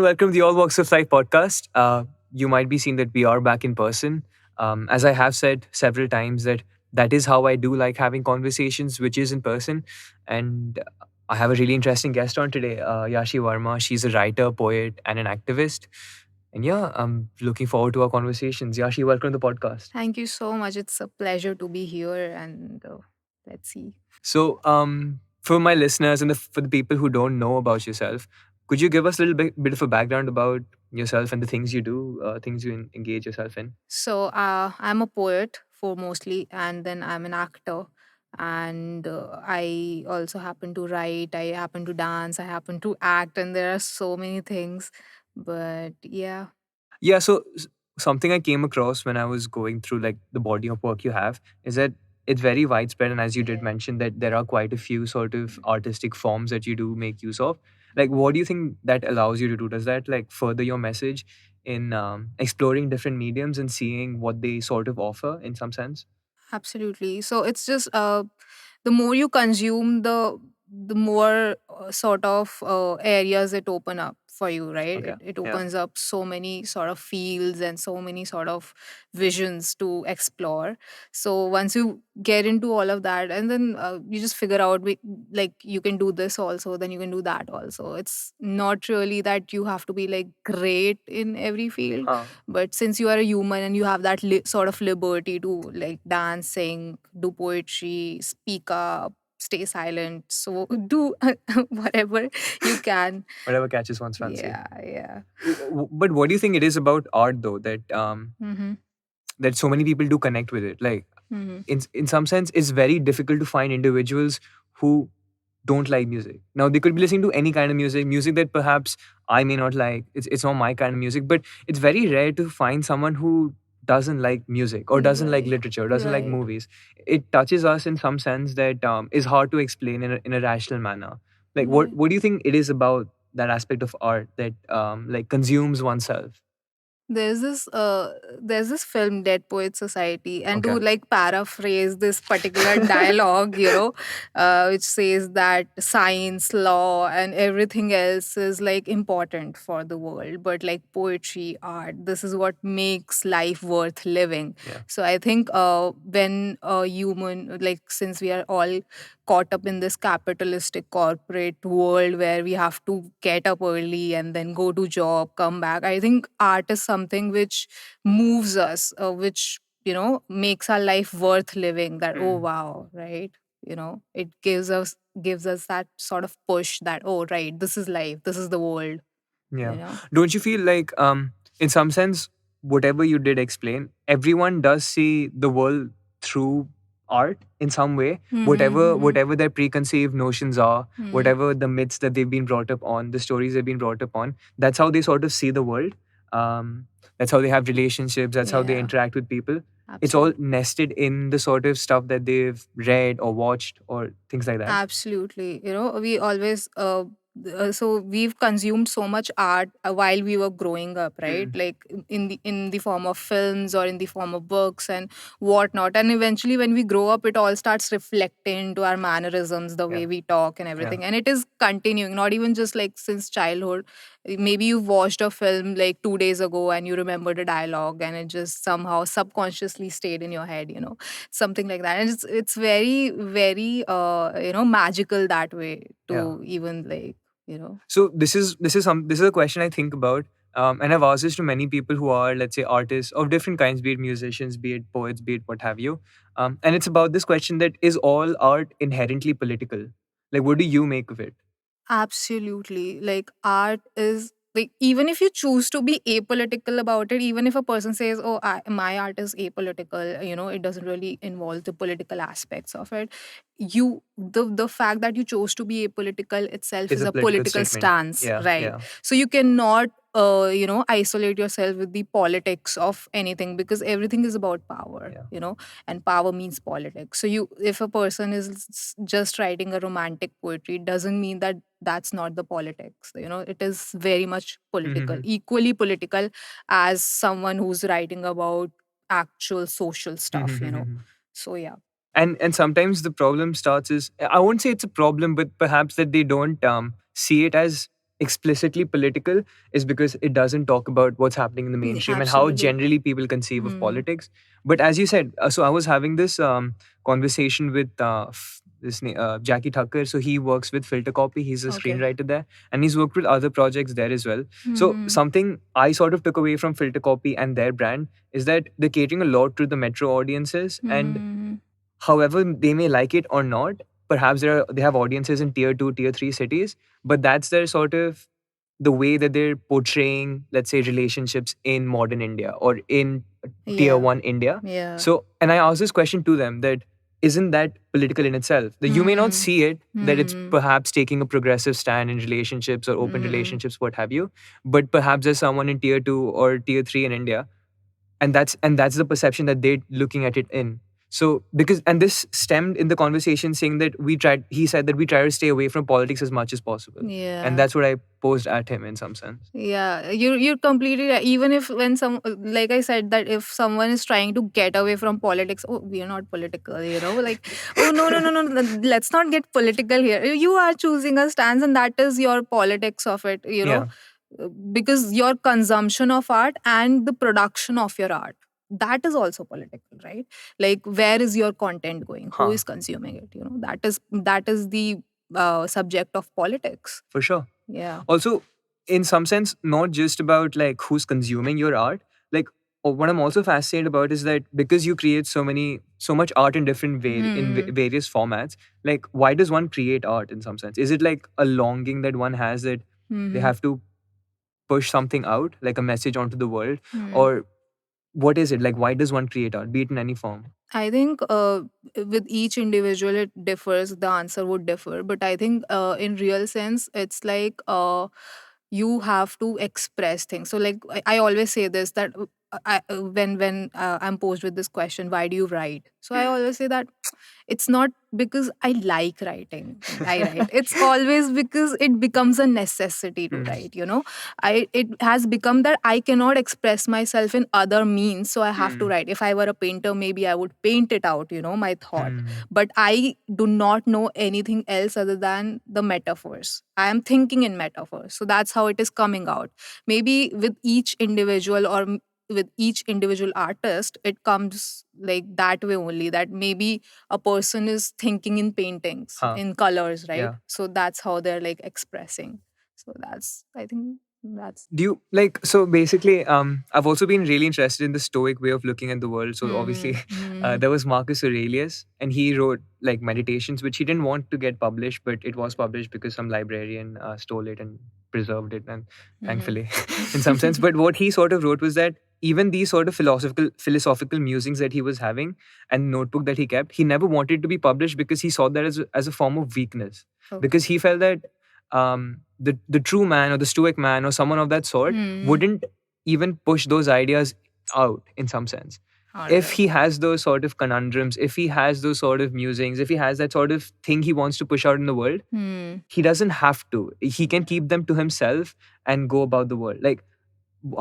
and welcome to the All Walks of Life podcast. You might be seeing that we are back in person. As I have said several times, that is how I do like having conversations, which is in person. And I have a really interesting guest on today, Yashi Verma. She's a writer, poet, and an activist. And yeah, I'm looking forward to our conversations. Yashi, welcome to the podcast. Thank you so much. It's a pleasure to be here, and let's see. So, for my listeners and for the people who don't know about yourself, could you give us a little bit of a background about yourself and the things you do, things you engage yourself in? I'm a poet for mostly, and then I'm an actor. And I also happen to write, I happen to dance, I happen to act, and there are so many things. But yeah. Yeah, so something I came across when I was going through like the body of work you have is that it's very widespread, and as you did mention that there are quite a few sort of artistic forms that you do make use of. Like, what do you think that allows you to do? Does that like further your message in exploring different mediums and seeing what they sort of offer in some sense? Absolutely. So it's just the more you consume, the more sort of areas it open up for you, right? Okay. It Yeah. opens up so many sort of fields and so many sort of visions to explore. So once you get into all of that, and then you just figure out like you can do this also, then you can do that also. It's not really that you have to be like great in every field, Huh. but since you are a human and you have that sort of liberty to like dance, sing, do poetry, speak up, stay silent, so do whatever you can. Whatever catches one's fancy. Yeah, yeah. But what do you think it is about art though Mm-hmm. that so many people do connect with it? Like, Mm-hmm. in some sense it's very difficult to find individuals who don't like music. Now they could be listening to any kind of music that perhaps I may not like. It's not my kind of music, but it's very rare to find someone who doesn't like music or doesn't like Right, literature, doesn't like right. movies. It touches us in some sense that is hard to explain in a rational manner. Like, Right. what do you think it is about that aspect of art that like consumes oneself? There's this film Dead Poet Society, and Okay. to like paraphrase this particular dialogue, which says that science, law, and everything else is like important for the world, but like poetry, art, this is what makes life worth living. Yeah. So I think when a human, like since we are all caught up in this capitalistic corporate world where we have to get up early and then go to job, come back, I think art is something which moves us, which makes our life worth living, that oh Mm. wow, right? It gives us that sort of push that oh right, this is life, this is the world you Yeah. know Don't you feel like, in some sense, whatever you did explain, everyone does see the world through art in some way. Whatever Mm-hmm, whatever their preconceived notions are, mm-hmm. whatever the myths that they've been brought up on, the stories they've been brought up on, that's how they sort of see the world. That's how they have relationships. That's how they Yeah, interact with people. It's all absolutely. nested in the sort of stuff that they've read or watched or things like that. Absolutely. We always so we've consumed so much art while we were growing up, right? Mm. Like in the form of films or in the form of books and whatnot. And eventually when we grow up, it all starts reflecting into our mannerisms, the Yeah. way we talk and Yeah. everything. And it is continuing, not even just like since childhood. Maybe you've watched a film like 2 days ago and you remember the dialogue and it just somehow subconsciously stayed in your head, something like that. And it's very very magical that way Yeah. to even like you know So this is a question I think about, and I've asked this to many people who are, let's say, artists of different kinds, be it musicians, be it poets, be it what have you. And it's about this question: that is all art inherently political? Like, what do you make of it? Absolutely. Like art is like even if you choose to be apolitical about it, even if a person says, "Oh, my art is apolitical," it doesn't really involve the political aspects of it. The fact that you chose to be apolitical itself Is is a a political political statement? stance, Yeah, right? yeah. So you cannot isolate yourself with the politics of anything because everything is about power, Yeah. and power means politics. So if a person is just writing a romantic poetry, it doesn't mean that that's not the politics. It is very much political, Mm-hmm. equally political as someone who's writing about actual social stuff. Mm-hmm. So yeah. And sometimes the problem starts is, I won't say it's a problem, but perhaps that they don't see it as explicitly political is because it doesn't talk about what's happening in the mainstream and how Absolutely. generally people conceive of Hmm. politics. But as you said, so I was having this conversation with Jackie Thakkar. So he works with Filter Copy. He's a Okay. screenwriter there, and he's worked with other projects there as well. So Hmm. something I sort of took away from Filter Copy and their brand is that they're catering a lot to the metro audiences, and Hmm. however they may like it or not, perhaps they have audiences in tier 2, tier 3 cities, but that's their sort of the way that they're portraying, let's say, relationships in modern India or in tier Yeah. 1 India. Yeah. So, and I asked this question to them that isn't that political in itself? That you may not Hmm. see it, that it's Hmm. perhaps taking a progressive stand in relationships or open Hmm. relationships, what have you, but perhaps there's someone in tier 2 or tier 3 in India, and that's the perception that they're looking at it in. So because and this stemmed in the conversation saying that he said that we try to stay away from politics as much as possible, and Yeah. that's what I posed at him in some sense. Yeah, you're completely right. Even if when some like I said that if someone is trying to get away from politics, oh, we are not political, like, oh no, let's not get political here. You are choosing a stance, and that is your politics of it, Yeah. because your consumption of art and the production of your art, that is also political, right? Like, where is your content going? Who Huh. is consuming it? That is the subject of politics. For sure. Yeah. Also, in some sense, not just about like who's consuming your art. Like what I'm also fascinated about is that because you create so much art in different Hmm. various formats. Like, why does one create art in some sense? Is it like a longing that one has that they Hmm. have to push something out, like a message onto the world, Hmm. or what is it like? Why does one create art, be it in any form? I think with each individual it differs. The answer would differ, but I think in real sense, it's like you have to express things. So, like I always say this that when I'm posed with this question, why do you write? So I always say that it's not because I like writing. I write. It's always because it becomes a necessity to Hmm. write. It has become that I cannot express myself in other means, so I have to Hmm. write. If I were a painter, maybe I would paint it out, my thought. Hmm. But I do not know anything else other than the metaphors. I am thinking in metaphors. So that's how it is coming out. Maybe with each individual or with each individual artist, it comes like that way only, that maybe a person is thinking in paintings, Huh. in colors, right? Yeah. So that's how they're like expressing. So I think that's. Do you like so basically I've also been really interested in the stoic way of looking at the world. So obviously Hmm. Hmm. there was Marcus Aurelius, and he wrote like meditations which he didn't want to get published, but it was published because some librarian stole it and preserved it, and Hmm. thankfully in some sense. But what he sort of wrote was that even these sort of philosophical musings that he was having and notebook that he kept, he never wanted to be published because he saw that as a form of weakness, Okay. because he felt that the true man or the stoic man or someone of that sort Hmm. wouldn't even push those ideas out in some sense. All If right. he has those sort of conundrums, if he has those sort of musings, if he has that sort of thing he wants to push out in the world, Hmm. he doesn't have to. He can keep them to himself and go about the world. Like,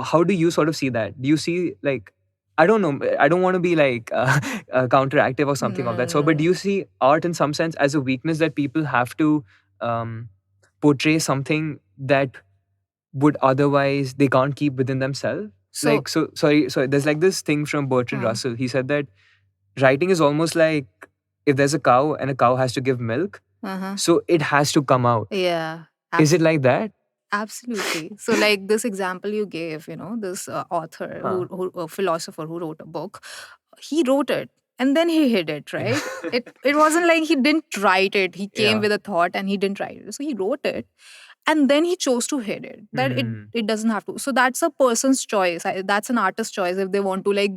how do you sort of see that? Do you see like, I don't know, I don't want to be like counteractive or No, something of no, that sort, but no, do you see art in some sense as a weakness that people have to um, portray something that would otherwise they can't keep within themselves? so Like, so sorry, there's like this thing from Bertrand uh, Russell. He said that writing is almost like if there's a cow and a cow has to give milk, uh-huh. so it has to come out. Yeah. Is it like that? Absolutely. So, like this example you gave, this author, Huh. a philosopher who wrote a book, he wrote it and then he hid it, Yeah. right? It wasn't like he didn't write it. He came Yeah. with a thought and he didn't write it. So he wrote it and then he chose to hid it. That it Hmm. it doesn't have to. So that's a person's choice. That's an artist's choice if they want to like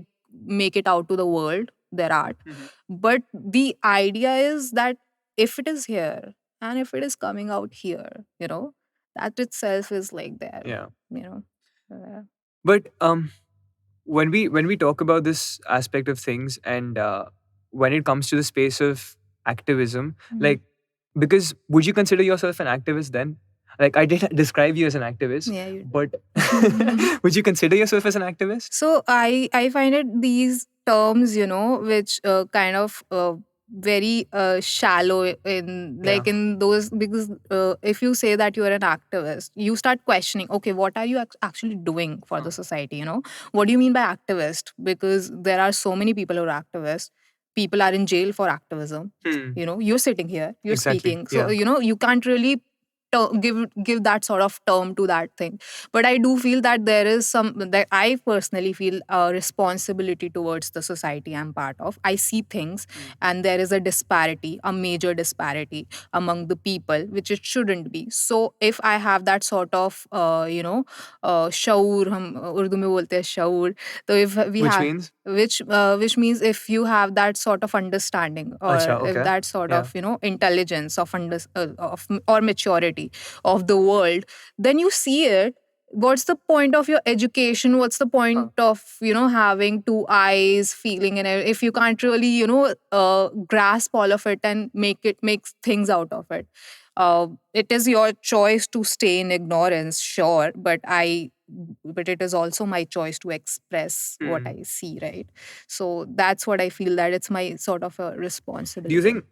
make it out to the world, their art. Mhm. But the idea is that if it is here and if it is coming out here, that itself is like there, Yeah. you know. Uh, But when we talk about this aspect of things, and when it comes to the space of activism, mhm. like, because would you consider yourself an activist then? Like, I did describe you as an activist, Yeah, you but did. would you consider yourself as an activist? So I find it these terms, which kind of very shallow in, Yeah. like, in those, because if you say that you are an activist, you start questioning, okay, what are you actually doing for the society, what do you mean by activist? Because there are so many people who are activists. People are in jail for activism. Hmm. You're sitting here, you're Exactly. speaking, so Yeah. you can't really give that sort of term to that thing. But I do feel that there is some, that I personally feel a responsibility towards the society I'm part of. I see things, and there is a disparity, a major disparity among the people, which it shouldn't be. So if I have that sort of shaur, hum urdu mein bolte hain shaur, so if we Which have, means? which means if you have that sort of understanding, or Acha, if okay. that sort Yeah. of intelligence of or maturity of the world, then you see it. What's the point of your education? What's the point of having two eyes, feeling, and if you can't really grasp all of it and make things out of it? It is your choice to stay in ignorance, sure, but it is also my choice to express what Hmm. I see, right? So that's what I feel, that it's my sort of a Do you responsibility. think,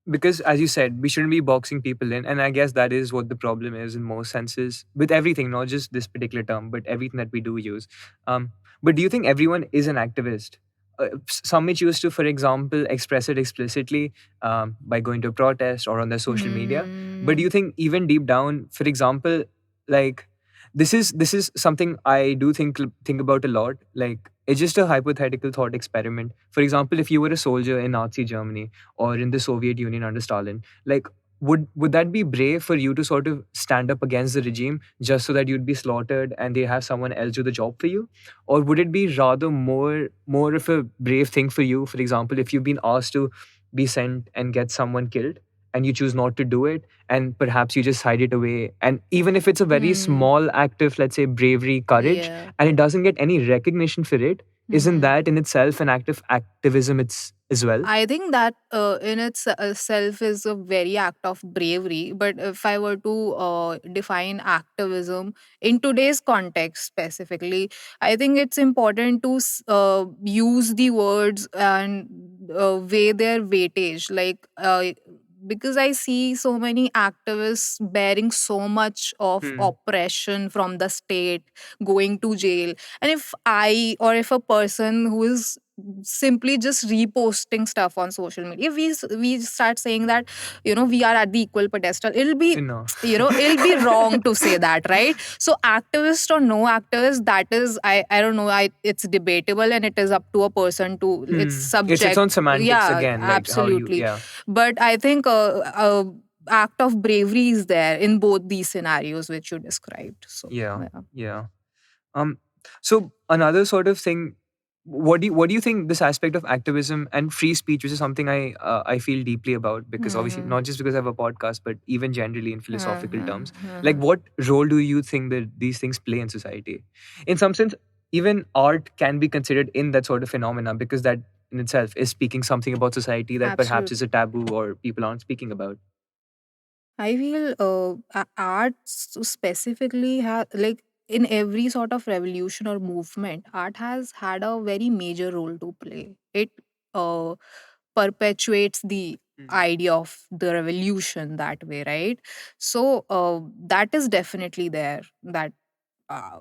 because as you said, we shouldn't be boxing people in, and I guess that is what the problem is in most senses with everything, not just this particular term, but everything that we do use. But do you think everyone is an activist? Some may choose to, for example, express it explicitly by going to a protest or on their social media. But do Hmm. you think even deep down, for example, like this is something I do think about a lot. Like, it's just a hypothetical thought experiment. For example, if you were a soldier in Nazi Germany or in the Soviet Union under Stalin, like, would that be brave for you to sort of stand up against the regime just so that you'd be slaughtered and they have someone else do the job for you? Or would it be rather more of a brave thing for you, for example, if you've been asked to be sent and get someone killed and you choose not to do it, and perhaps you just hide it away, and even if it's a very Hmm. small act of, let's say, bravery, courage, Yeah. and it doesn't get any recognition for it, isn't Hmm. that in itself an act of activism it's as well? I think that in itself is a very act of bravery. But if I were to define activism in today's context specifically, I think it's important to use the words and weigh their weightage. Like, because I see so many activists bearing so much of Hmm. oppression from the state, going to jail. And if I, or if a person who is simply just reposting stuff on social media, we start saying that we are at the equal pedestal, it'll be No. it'll be wrong to say that, right? So activist or no activist, that is, I don't know, it's debatable, and it is up to a person to, it's It's subject. on semantics Yeah, again, like how you, absolutely. yeah. But I think act of bravery is there in both these scenarios which you described. So Yeah, yeah. yeah. Um, so another sort of thing, what do you think this aspect of activism and free speech, which is something I feel deeply about, because obviously Hmm. not just because I have a podcast, but even generally in Hmm. philosophical terms, like Hmm. what role do you think that these things play in society? In some sense, even art can be considered in that sort of phenomena, because that in itself is speaking something about society that perhaps is Absolutely. a taboo or people aren't speaking about. I feel arts specifically have, like, in every sort of revolution or movement, art has had a very major role to play. It uh, perpetuates the idea of the revolution that way, right? So that is definitely there. That uh,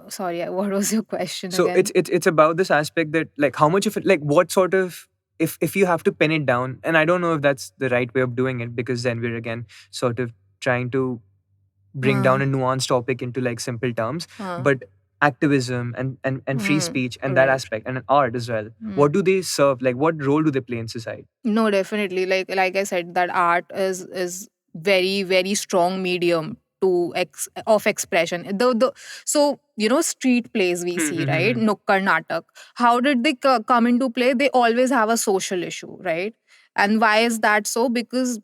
sorry, what was your question So it's again? it's it's about this aspect that, like, how much of it, like what sort of, if you have to pin it down, and I don't know if that's the right way of doing it, because then we're again sort of trying to bring down Uh, a nuanced topic into like simple terms, uh, but activism and free speech and that right. aspect and art as well, Hmm. what do they serve, like what role do they play in society? No, definitely. Like I said, that art is very, very strong medium to of expression. The so street plays we see, right? Hmm. Nukkar natak. How did they come into play? They always have a social issue, right? And why is that so? Because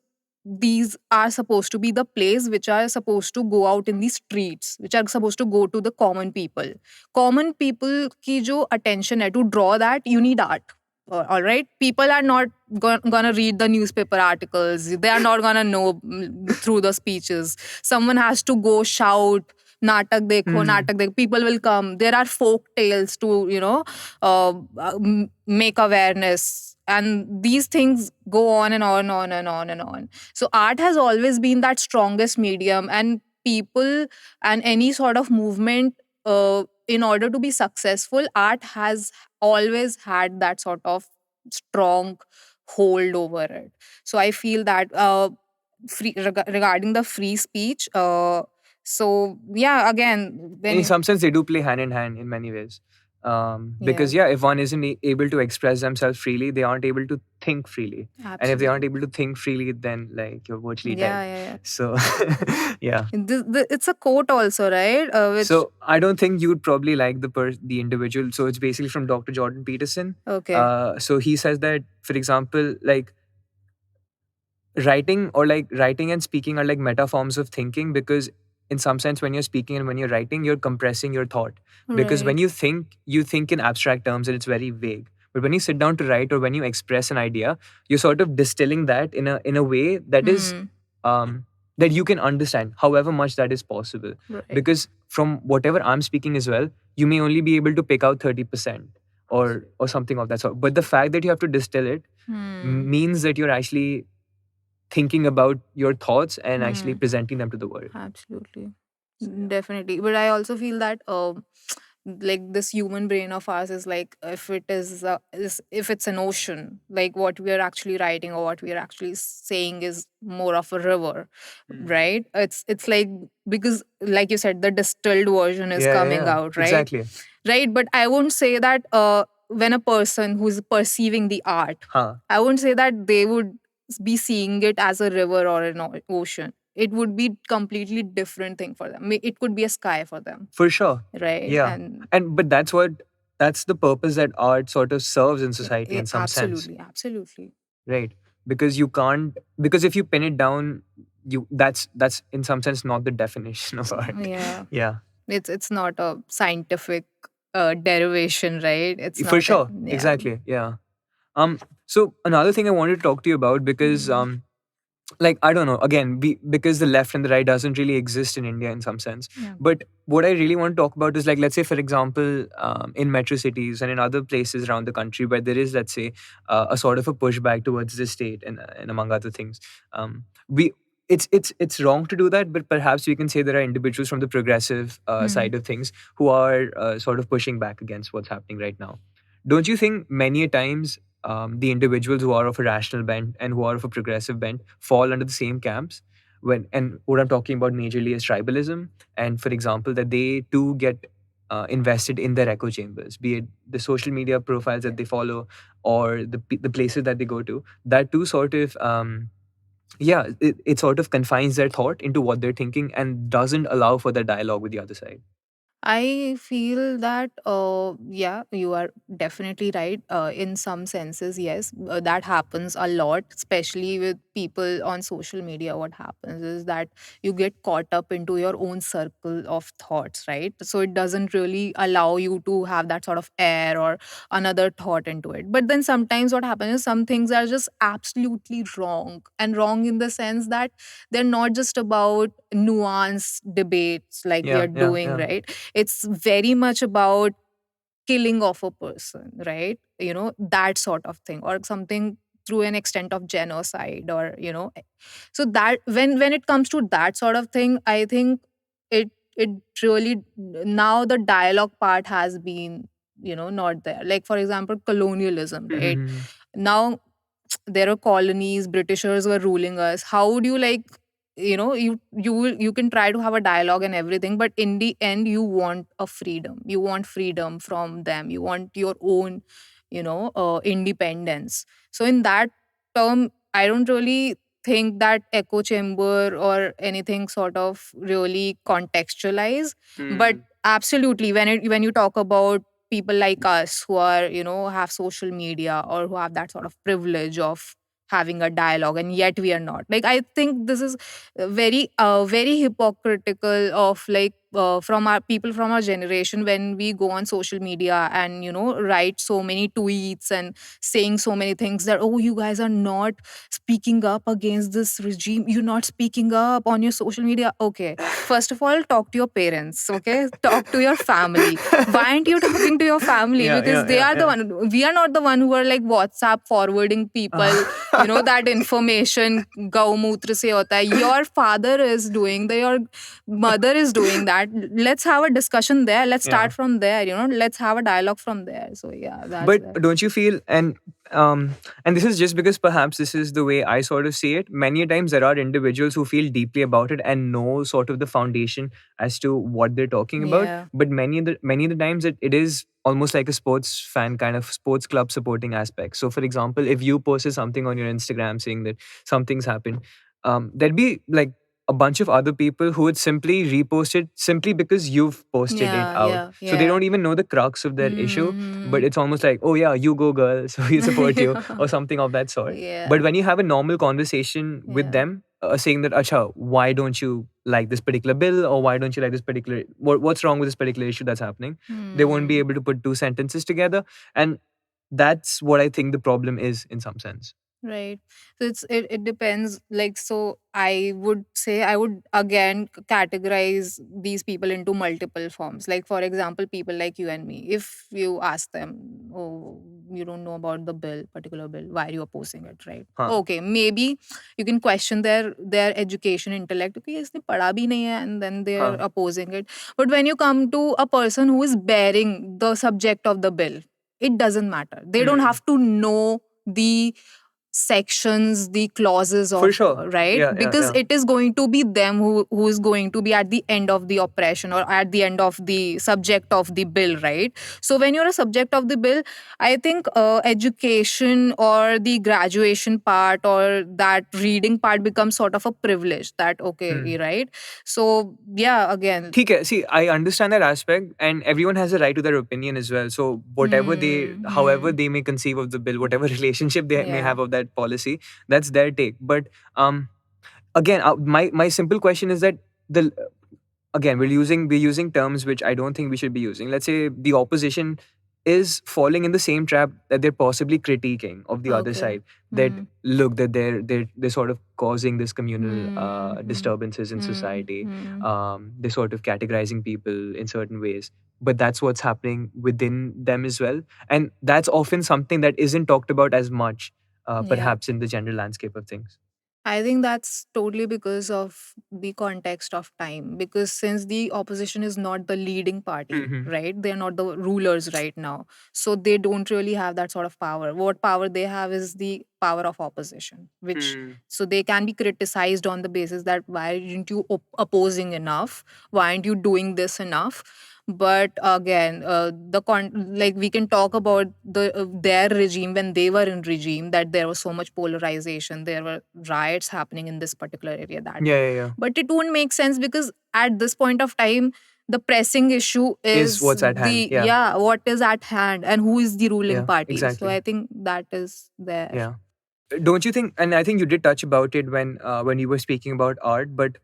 these are supposed to be the plays which are supposed to go out in the streets, which are supposed to go to the common people. Common people ki jo attention hai, to draw that, you need art. All right, people are not gonna read the newspaper articles, they are not gonna know through the speeches. Someone has to go shout, natak dekho, Hmm. natak dekho. People will come. There are folk tales to make awareness, and these things go on and on and on and on and on. So art has always been that strongest medium, and people and any sort of movement, in order to be successful, art has always had that sort of strong hold over it. So I feel that regarding the free speech, so yeah, again, In when some sense they do play hand in hand in many ways, yeah, because yeah, if one isn't able to express themselves freely, they aren't able to think freely, and if they aren't absolutely, able to think freely, then like you're virtually yeah, dead. yeah, yeah. So yeah. It's a quote also, right? Which So I don't think you would probably like the individual. So it's basically from Dr. Jordan Peterson. okay, So he says that, for example, like writing and speaking are like meta forms of thinking, because in some sense when you're speaking and when you're writing, you're compressing your thought, because when right. you think in abstract terms and it's very vague, but when you sit down to write or when you express an idea, you're sort of distilling that in a way that is Hmm. um that you can understand, however much that is possible, Right. because from whatever I'm speaking as well, you may only be able to pick out 30% or something of that sort, but the fact that you have to distill it Hmm. means that you're actually thinking about your thoughts and actually Hmm. presenting them to the world. Absolutely. So yeah. Definitely. But I also feel that like this human brain of ours is like, if it is if it's an ocean, like what we are actually writing or what we are actually saying is more of a river, Mm. right? It's like, because like you said, the distilled version is Yeah, yeah, coming yeah. out, right? Exactly. Right, but I won't say that when a person who's perceiving the art, Huh. I won't say that they would be seeing it as a river or an ocean. It would be completely different thing for them. It could be a sky for them, For sure. right? Yeah. And And but that's the purpose that art sort of serves in society in some sense, absolutely, absolutely, right? Because you can't, because if you pin it down, you that's in some sense not the definition of art. yeah. Yeah. It's not a scientific derivation, right? It's For not a, sure. yeah. Exactly. Yeah. So another thing I wanted to talk to you about, because Mm, like I don't know, again, because the left and the right doesn't really exist in India in some sense, yeah. but what I really want to talk about is, like, let's say for example, in metro cities and in other places around the country where there is, let's say, a sort of a pushback towards the state, and among other things, we it's wrong to do that, but perhaps we can say there are individuals from the progressive Hmm. side of things who are sort of pushing back against what's happening right now. Don't you think many a times the individuals who are of a rational bent and who are of a progressive bent fall under the same camps? And what I'm talking about majorly is tribalism, and for example, that they too get invested in their echo chambers, be it the social media profiles that they follow or the places that they go to. That too sort of it sort of confines their thought into what they're thinking and doesn't allow for the dialogue with the other side. I feel that, yeah, you are definitely right. In some senses, yes, that happens a lot, especially with people on social media. What happens is that you get caught up into your own circle of thoughts, right? So it doesn't really allow you to have that sort of air or another thought into it. But then sometimes what happens is some things are just absolutely wrong, and wrong in the sense that they're not just about nuanced debates like we Yeah, are yeah, doing, yeah. right? It's very much about killing of a person, right? That sort of thing, or something through an extent of genocide, or so that when it comes to that sort of thing, I think it really, now the dialogue part has been not there. Like, for example, colonialism, right? Mhm. Now there are colonies, britishers were ruling us. How would you, like, you can try to have a dialogue and everything, but in the end you want a freedom, you want freedom from them, you want your own independence. So in that term, I don't really think that echo chamber or anything sort of really contextualize. But Mm. absolutely, when you talk about people like us who are have social media, or who have that sort of privilege of having a dialogue, and yet we are not, like, I think this is very very hypocritical of, like, from our people from our generation, when we go on social media and write so many tweets and saying so many things that, oh, you guys are not speaking up against this regime, you're not speaking up on your social media. Okay, first of all, talk to your parents. Okay, talk to your family. Why aren't you talking to your family? Yeah, Because yeah, they yeah, are the yeah. one. We are not the one who are like WhatsApp forwarding people that information. Gaumutra se hota hai. Your father is doing that, your mother is doing that. Let's have a discussion there. Let's Yeah. start from there. Let's have a dialogue from there. So yeah, that's But there. don't you feel, and this is just because perhaps this is the way I sort of see it. Many a times there are individuals who feel deeply about it and know sort of the foundation as to what they're talking about. Yeah. But many of the times it is almost like a sports fan kind of sports club supporting aspect. So for example, if you posted something on your Instagram saying that something's happened, there'd be like a bunch of other people who would simply repost it simply because you've posted it Yeah. out. Yeah. So they Yeah. don't even know the crux of that issue, but Mm-hmm. it's almost like, oh yeah, you go girl, so we support you, Yeah. or something of that sort. But Yeah. when you have a normal conversation with Yeah. them, saying that, acha, why don't you like this particular bill, or why don't you like this particular, what's wrong with this particular issue that's happening, they won't be Hmm. able to put two sentences together. And that's what I think the problem is in some sense. Right. So it depends. Like, so I would say I would again categorize these people into multiple forms. Like, for example, people like you and me. If you ask them, oh, you don't know about the bill, particular bill, why are you opposing it, right? Huh. Okay, maybe you can question their education, intellect. Okay, इसने पढ़ा भी नहीं है, and then they're Huh. opposing it. But when you come to a person who is bearing the subject of the bill, it doesn't matter. They don't Hmm. have to know the sections, the clauses For of, sure. right, Yeah, yeah, because yeah. it is going to be them who is going to be at the end of the oppression or at the end of the subject of the bill, right? So when you're a subject of the bill, I think education or the graduation part or that reading part becomes sort of a privilege, that okay, Hmm. right? So yeah, again. ठीक है. See, I understand that aspect, and everyone has a right to their opinion as well. So whatever Hmm, however hmm, they may conceive of the bill, whatever relationship they may yeah. have of that policy, that's their take. But um, again, my simple question is that the again we're using terms which I don't think we should be using. Let's say the opposition is falling in the same trap that they're possibly critiquing of the other Okay. side. That Hmm, look, that they're sort of causing this communal hmm, hmm, disturbances in hmm, society. hmm. They're sort of categorizing people in certain ways, but that's what's happening within them as well, and that's often something that isn't talked about as much, Yeah. perhaps in the general landscape of things. I think that's totally because of the context of time. Because since the opposition is not the leading party, Hmm. right? They're not the rulers right now. So they don't really have that sort of power. What power they have is the power of opposition, which Hmm. so they can be criticized on the basis that why aren't you opposing enough? Why aren't you doing this enough? But again, like we can talk about their regime when they were in regime, that there was so much polarization, there were riots happening in this particular area, that, Yeah, yeah, yeah. but it won't make sense because at this point of time the pressing issue Is is what's at hand. the, Yeah, yeah, what is at hand and who is the ruling yeah, party. So exactly. I think that is there. Yeah. Don't you think, and I think you did touch about it when you were speaking about art, but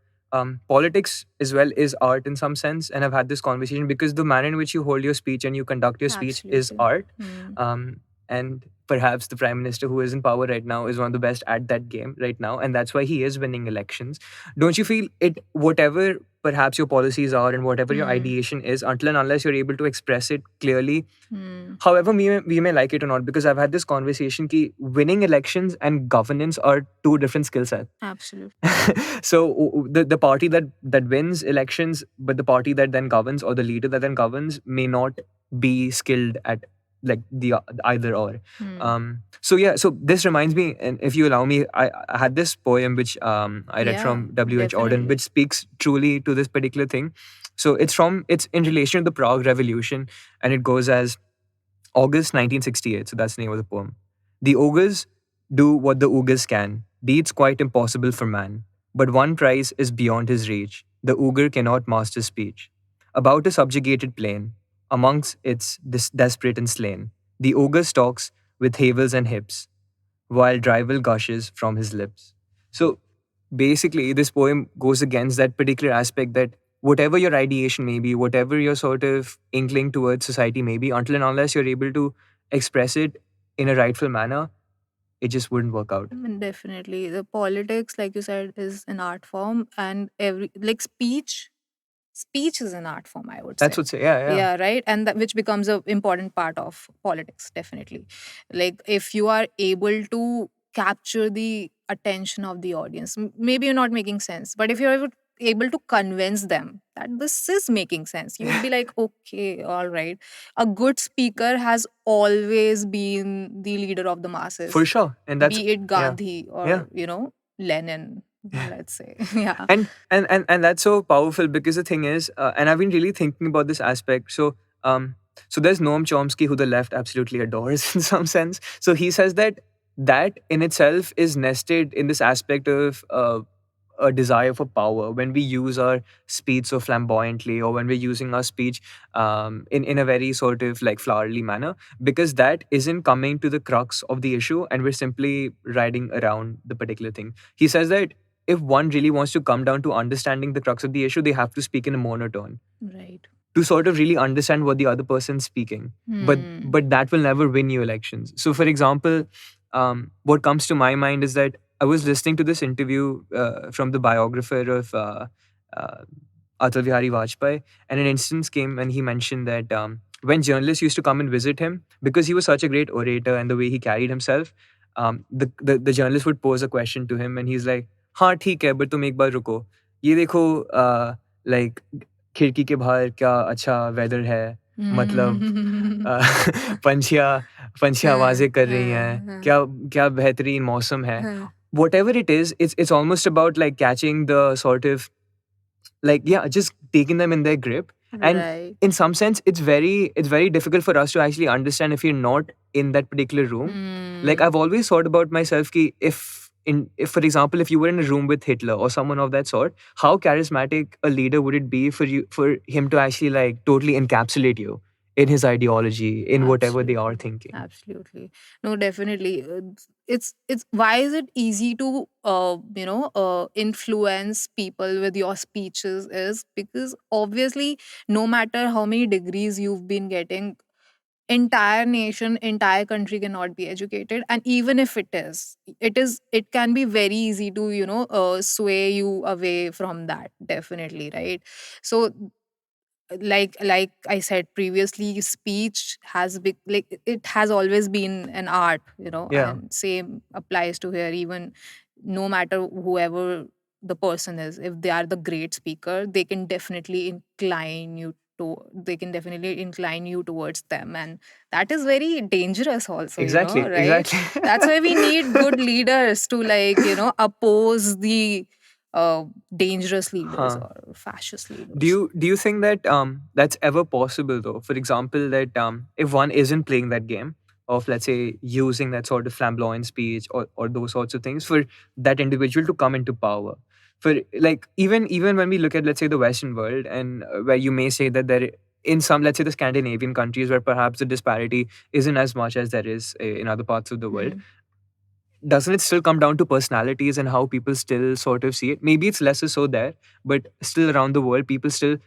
politics as well is art in some sense, and I've had this conversation because the manner in which you hold your speech and you conduct your speech is Absolutely. art. Hmm. And perhaps the prime minister who is in power right now is one of the best at that game right now, and that's why he is winning elections. Don't you feel it, whatever perhaps your policies are and whatever your Hmm. ideation is, until and unless you're able to express it clearly, Hmm. however we may like it or not, because I've had this conversation ki winning elections and governance are two different skill sets. Absolutely. So the party that wins elections, but the party that then governs, or the leader that then governs, may not be skilled at like the either or. Hmm. So yeah, so this reminds me, and if you allow me, I had this poem which I read Yeah, from W.H. Auden, definitely. which speaks truly to this particular thing. So it's in relation to the Prague Revolution, and it goes as August 1968. So that's the name of the poem. The ogres do what the ogres can, deeds quite impossible for man. But one prize is beyond his reach. The ogre cannot master speech. About a subjugated plain, amongst its desperate and slain, the ogre stalks with havels and hips, while drivel gushes from his lips. So basically, this poem goes against that particular aspect that whatever your ideation may be, whatever your sort of inkling towards society may be, until and unless you're able to express it in a rightful manner, it just wouldn't work out. Definitely. The politics, like you said, is an art form, and every like speech is an art form, I would That's say. what's yeah, yeah. Yeah, right. And that which becomes an important part of politics, definitely. Like if you are able to capture the attention of the audience, maybe you're not making sense, but if you're able to convince them that this is making sense, you would be like, okay, all right. A good speaker has always been the leader of the For masses, sure. And that's be it yeah. Gandhi Yeah. or, Lenin, let's say. Yeah. And that's so powerful because the thing is, and I've been really thinking about this aspect. So there's Noam Chomsky, who the left absolutely adores in some sense. So he says that that in itself is nested in this aspect of a desire for power. When we use our speech so flamboyantly, or when we're using our speech in a very sort of like flowery manner, because that isn't coming to the crux of the issue, and we're simply riding around the particular thing. He says that if one really wants to come down to understanding the crux of the issue, they have to speak in a monotone Right. to sort of really understand what the other person's speaking. But Hmm. but that will never win you elections. So, for example, what comes to my mind is that I was listening to this interview from the biographer of uh, Atal Bihari Vajpayee, and an instance came and he mentioned that when journalists used to come and visit him, because he was such a great orator and the way he carried himself, the journalist would pose a question to him, and he's like, हाँ ठीक है, but तुम एक बार रुको, ये देखो, like खिड़की के बाहर क्या अच्छा वेदर है, मतलब अ, पंछियाँ पंछियाँ हाँ, आवाज़ें कर रही हाँ, हैं, हाँ, क्या क्या बेहतरीन मौसम है. हाँ. Whatever it is, it's almost about like catching the sort of like, yeah, just taking them in their grip. And Right. in some sense, it's very difficult for us to actually understand if you're not in that particular room. Like, Hmm. I've always thought about myself ki if for example, if you were in a room with Hitler or someone of that sort, how charismatic a leader would it be for him to actually like totally encapsulate you in his ideology, in whatever they are Absolutely. thinking. Absolutely. No, definitely. It's why is it easy to influence people with your speeches is because obviously no matter how many degrees you've been getting, entire nation, entire country cannot be educated, and even if it can be very easy to sway you away from that, definitely, right? So like I said previously, speech has been like it has always been an art, Yeah, and same applies to here. Even no matter whoever the person is, if they are the great speaker, they can definitely incline you towards them, and that is very dangerous also, exactly, right? exactly. That's why we need good leaders to oppose the uh, dangerous leaders Huh. or fascist Do leaders. you think that that's ever possible though? For example, that if one isn't playing that game of, let's say, using that sort of flamboyant speech or those sorts of things for that individual to come into power. For like even when we look at, let's say, the Western world, and where you may say that there in some, let's say, the Scandinavian countries, where perhaps the disparity isn't as much as there is in other parts of the world, Hmm. doesn't it still come down to personalities and how people still sort of see it? Maybe it's lesser so there, but still around the world, people still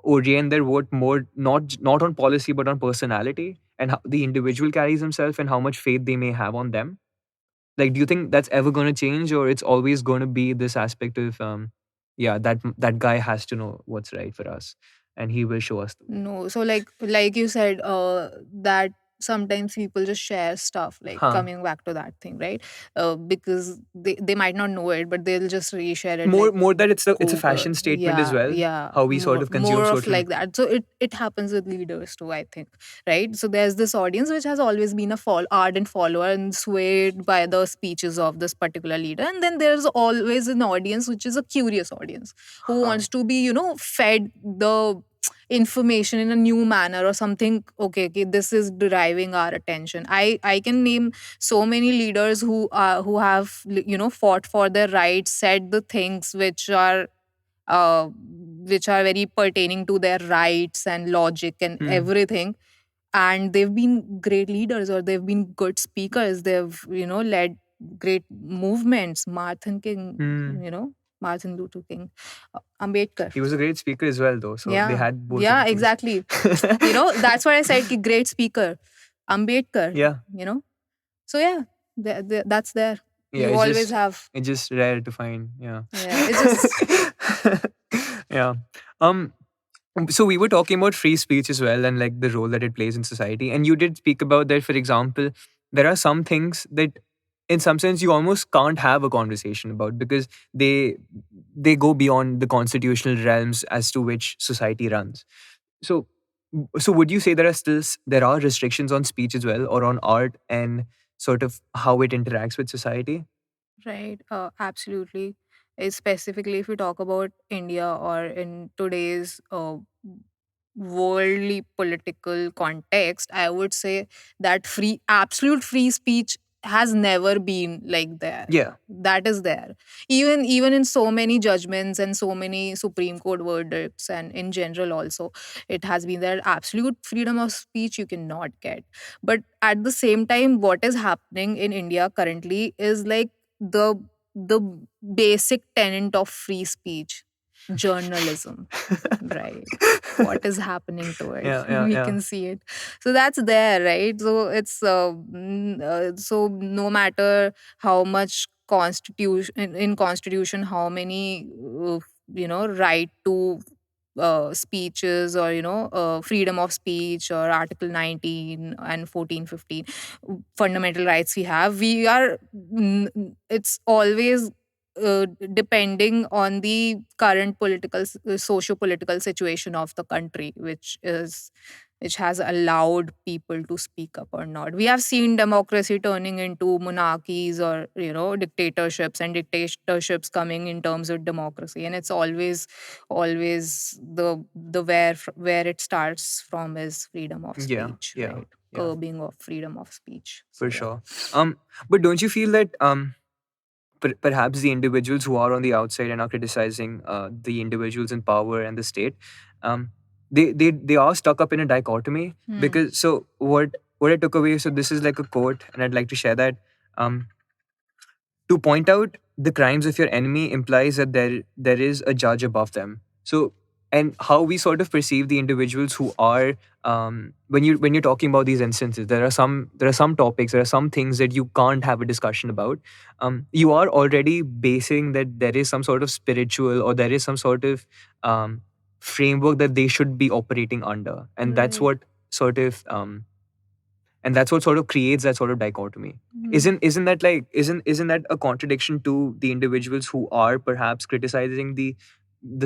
orient their vote more not on policy but on personality, and how the individual carries himself and how much faith they may have on them. Like, do you think that's ever going to change, or it's always going to be this aspect of yeah, that guy has to know what's right for us and he will show us the way? No, so like you said, that sometimes people just share stuff, like Huh. coming back to that thing, right? Because they might not know it, but they'll just reshare it more like more that it's a Cooper. fashion statement as Yeah, well, yeah. how we sort More, of consume more of social. like that. So it happens with leaders too, I think, right? So there's this audience which has always been a ardent follower and swayed by the speeches of this particular leader, and then there's always an audience which is a curious audience who Huh. wants to be fed the information in a new manner or something. Okay, okay, this is deriving our attention. I can name so many leaders who have fought for their rights, said the things uh which are very pertaining to their rights and logic and Hmm. everything, and they've been great leaders or they've been good speakers. They've led great movements, Martin King, Hmm. Martin Luther King, Ambedkar. He was a great speaker as well, though. So they Yeah, had both of the yeah, things. exactly. That's what I said. Ki great speaker, Ambedkar. Yeah, So yeah, that's there. yeah. You always have. It's just rare to find. Yeah. Yeah, it's just. Yeah. Um. So we were talking about free speech as well, and like the role that it plays in society. And you did speak about that. For example, there are some things that, in some sense, you almost can't have a conversation about because they go beyond the constitutional realms as to which society runs. So, so would you say there are restrictions on speech as well, or on art and sort of how it interacts with society? Right, absolutely. Specifically, if we talk about India or in today's worldly political context, I would say that absolute free speech has never been like there. Yeah. That is there. Even in so many judgments and so many Supreme Court verdicts, and in general also, it has been there. Absolute freedom of speech you cannot get. But at the same time, what is happening in India currently is like the the basic tenet of free speech, journalism, right? What is happening to it? Yeah, yeah, We yeah. can see it. So that's there, right? So it's so no matter how much constitution in constitution, how many right to speeches, or freedom of speech, or article 19 and 14, 15 fundamental rights we are it's always depending on the current socio-political situation of the country, which has allowed people to speak up or not. We have seen democracy turning into monarchies, or dictatorships, and dictatorships coming in terms of democracy, and it's always where it starts from is freedom of Yeah, speech, yeah, right? yeah, Curbing of freedom of speech. So for yeah. sure. But don't you feel that perhaps the individuals who are on the outside and are criticizing the individuals in power and the state, um, they are stuck up in a dichotomy Hmm. because so what I took away. So this is like a quote, and I'd like to share that. Um, to point out the crimes of your enemy implies that there is a judge above them. So, and how we sort of perceive the individuals who are when you're talking about these instances, there are some topics, there are some things that you can't have a discussion about. You are already basing that there is some sort of spiritual, or there is some sort of um, framework that they should be operating under, and that's Right. what sort of sort of creates that sort of dichotomy. Hmm. Isn't that a contradiction to the individuals who are perhaps criticizing the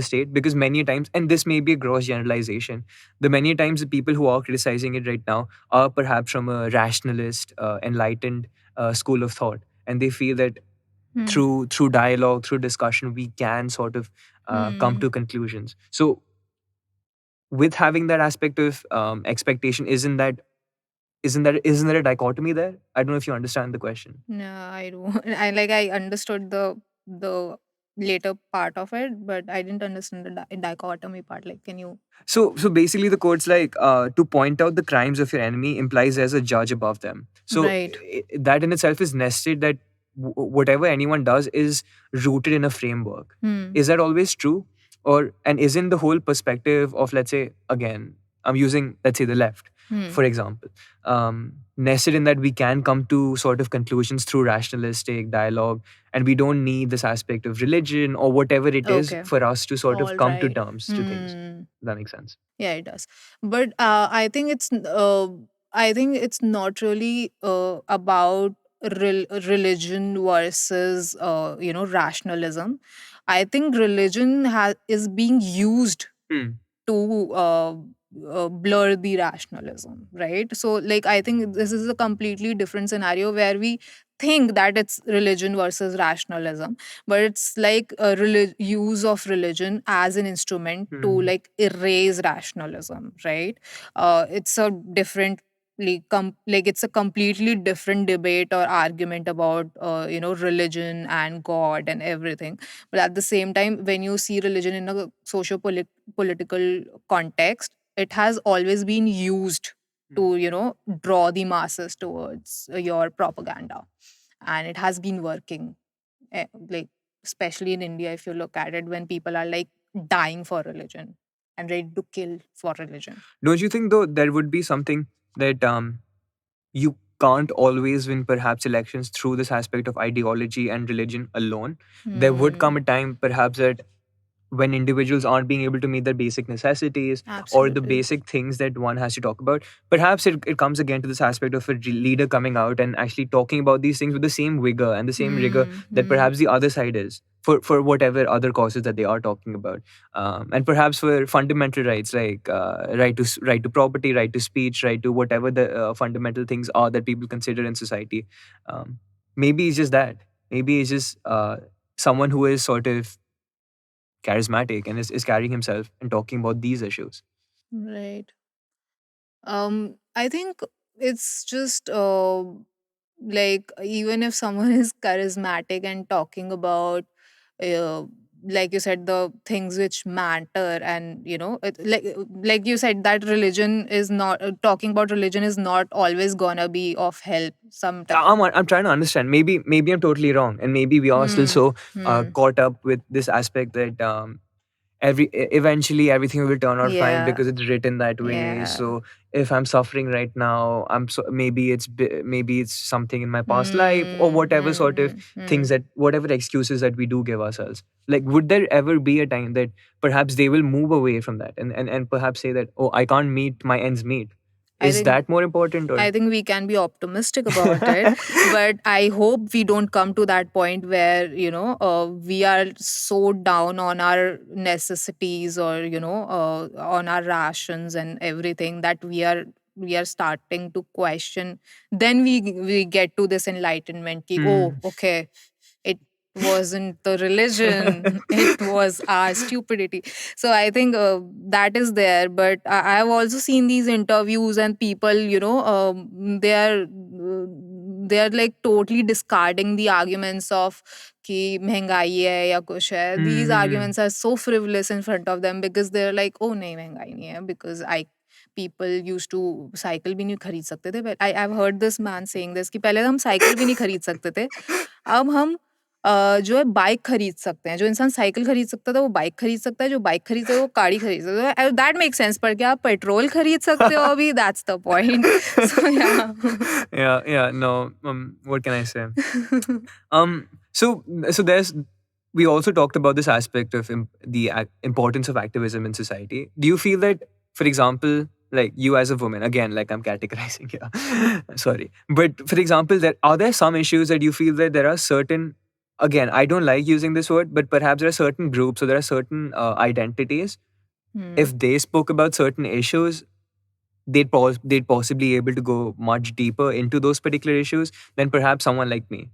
state? Because many a times, and this may be a gross generalization, the many times the people who are criticizing it right now are perhaps from a rationalist, enlightened school of thought, and they feel that Hmm. through dialogue, through discussion, we can sort of come Hmm. to conclusions. So with having that aspect of expectation, isn't there a dichotomy there? I don't know if you understand the question. No, I don't. I understood the later part of it, but I didn't understand the dichotomy part. Like, can you? So basically, the quote's like, to point out the crimes of your enemy implies there's a judge above them. So Right. that in itself is nested, that whatever anyone does is rooted in a framework. Hmm. Is that always true? Or and isn't the whole perspective of, let's say, again, I'm using, let's say, the left, Hmm. for example, nested in that we can come to sort of conclusions through rationalistic dialogue, and we don't need this aspect of religion or whatever it is Okay. for us to sort of All come to right. terms to things. Hmm. That makes sense. Yeah, it does. But I think it's not really about religion versus rationalism. I think religion is being used Hmm. to blur the rationalism, right? So, like, I think this is a completely different scenario where we think that it's religion versus rationalism, but it's like a use of religion as an instrument to Hmm. like erase rationalism, right? It's a different like it's a completely different debate or argument about religion and god and everything. But at the same time, when you see religion in a political context, it has always been used Hmm. to draw the masses towards your propaganda, and it has been working, like especially in India, if you look at it, when people are like dying for religion and ready to kill for religion. Don't you think though there would be something that you can't always win perhaps elections through this aspect of ideology and religion alone? There would Hmm. come a time perhaps that when individuals aren't being able to meet their basic necessities or the Absolutely. basic things that one has to talk about, perhaps it comes again to this aspect of a leader coming out and actually talking about these things with the same vigor and the same rigor Hmm. that Hmm. perhaps the other side is for whatever other causes that they are talking about, and perhaps for fundamental rights like right to property, right to speech, right to whatever the fundamental things are that people consider in society. Maybe it's just that. Maybe it's just someone who is sort of charismatic and is carrying himself and talking about these issues. Right. I think it's just like, even if someone is charismatic and talking about, uh, like you said, the things which matter, and like you said, that religion is not, talking about religion is not always gonna be of help sometimes. I'm trying to understand. Maybe I'm totally wrong, and maybe we are still Hmm. so Hmm. caught up with this aspect that eventually everything will turn out fine Yeah. because it's written that way. Yeah. So if I'm suffering right now, maybe maybe it's something in my past life or Hmm. whatever Hmm. sort of Hmm. Hmm. things that whatever excuses that we do give ourselves. Like, would there ever be a time that perhaps they will move away from that and perhaps say that, oh, I can't meet my ends meet? I Is think that more important I or? think we can be optimistic about it, but I hope we don't come to that point where, we are so down on our necessities, or, on our rations and everything, that we are starting to question. Then we get to this enlightenment ki, oh, Hmm. okay, it wasn't the religion, it was our stupidity. So I think that is there, but I've also seen these interviews, and people, they are like totally discarding the arguments of कि महंगाई है या कुछ है. These Hmm. arguments are so frivolous in front of them, because they're like, oh नहीं महंगाई नहीं है, because I people used to cycle भी नहीं खरीद सकते थे. But I've heard this man saying this कि पहले हम साइकिल भी नहीं खरीद सकते थे, अब हम जो है बाइक खरीद सकते हैं. जो इंसान साइकिल खरीद सकता था वो बाइक खरीद सकता है, जो बाइक खरीद सकता है वो गाड़ी खरीद सकता है. दैट मेक्स सेंस, पर क्या आप पेट्रोल खरीद सकते हो अभी? That's the point. सो या. Yeah, no. What can I say? So there's we also talked about this aspect of the importance of activism in society. Do you feel that, for example, like you as a woman, again, like I'm categorizing here, sorry, but for example, there some issues that you feel that there are certain, again, I don't like using this word, but perhaps there are certain groups or there are certain identities. Hmm. If they spoke about certain issues, they'd possibly able to go much deeper into those particular issues than perhaps someone like me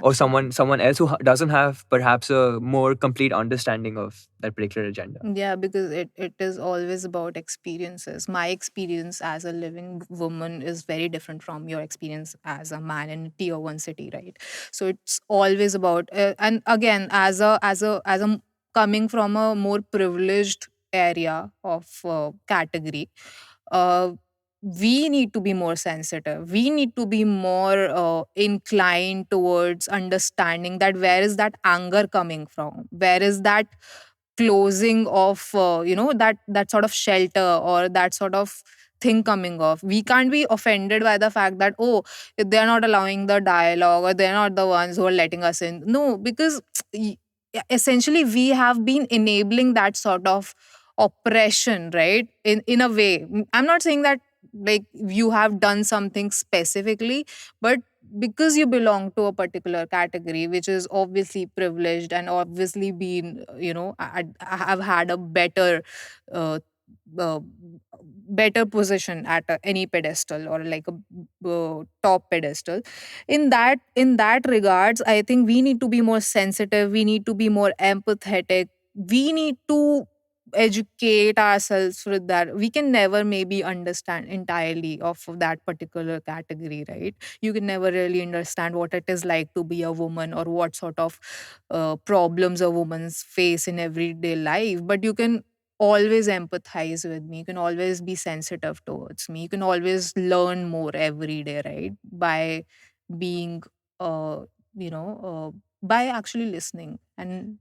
or Absolutely. someone else who doesn't have perhaps a more complete understanding of that particular agenda. Yeah, because it is always about experiences. My experience as a living woman is very different from your experience as a man in a tier one city, right? So it's always about, and again, as a coming from a more privileged area of category, uh, we need to be more sensitive. We need to be more inclined towards understanding that where is that anger coming from, where is that closing of, that sort of shelter, or that sort of thing coming off. We can't be offended by the fact that, oh, they're not allowing the dialogue, or they're not the ones who are letting us in. No, because essentially we have been enabling that sort of oppression, right? In a way. I'm not saying that like you have done something specifically, but because you belong to a particular category which is obviously privileged, and obviously been, have had a uh, uh, better position at any pedestal, or like a top pedestal. In that regards, I think we need to be more sensitive, we need to be more empathetic, we need to educate ourselves with that. We can never maybe understand entirely of that particular category, right? You can never really understand what it is like to be a woman, or what sort of problems a woman's face in everyday life, but you can always empathize with me, you can always be sensitive towards me, you can always learn more every day, right? By being uh by actually listening. And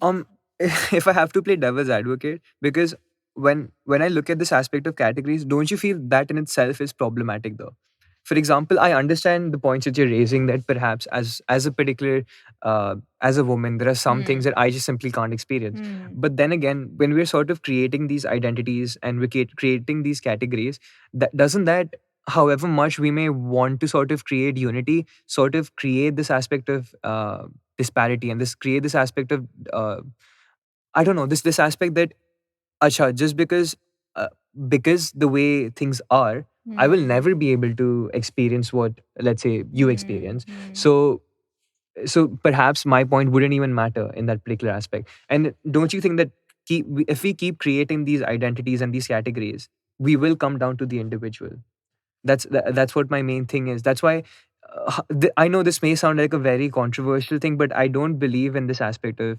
um if I have to play devil's advocate, because when I look at this aspect of categories, don't you feel that in itself is problematic though? For example, I understand the points that you're raising, that perhaps as a particular as a woman, there are some things hmm, that I just simply can't experience. hmm, But then again, when we're sort of creating these identities and we're creating these categories, that doesn't that, however much we may want to sort of create unity, sort of create this aspect of disparity, and this create this aspect of uh, I don't know, this aspect that acha, just uh, because the way things are, I will hmm, never be able to experience what, let's say, you hmm, experience. hmm. So perhaps my point wouldn't even matter in that particular aspect. And don't you think that if we keep creating these identities and these categories, we will come down to the individual? That's what my main thing is. That's why I know this may sound like a very controversial thing, but I don't believe in this aspect of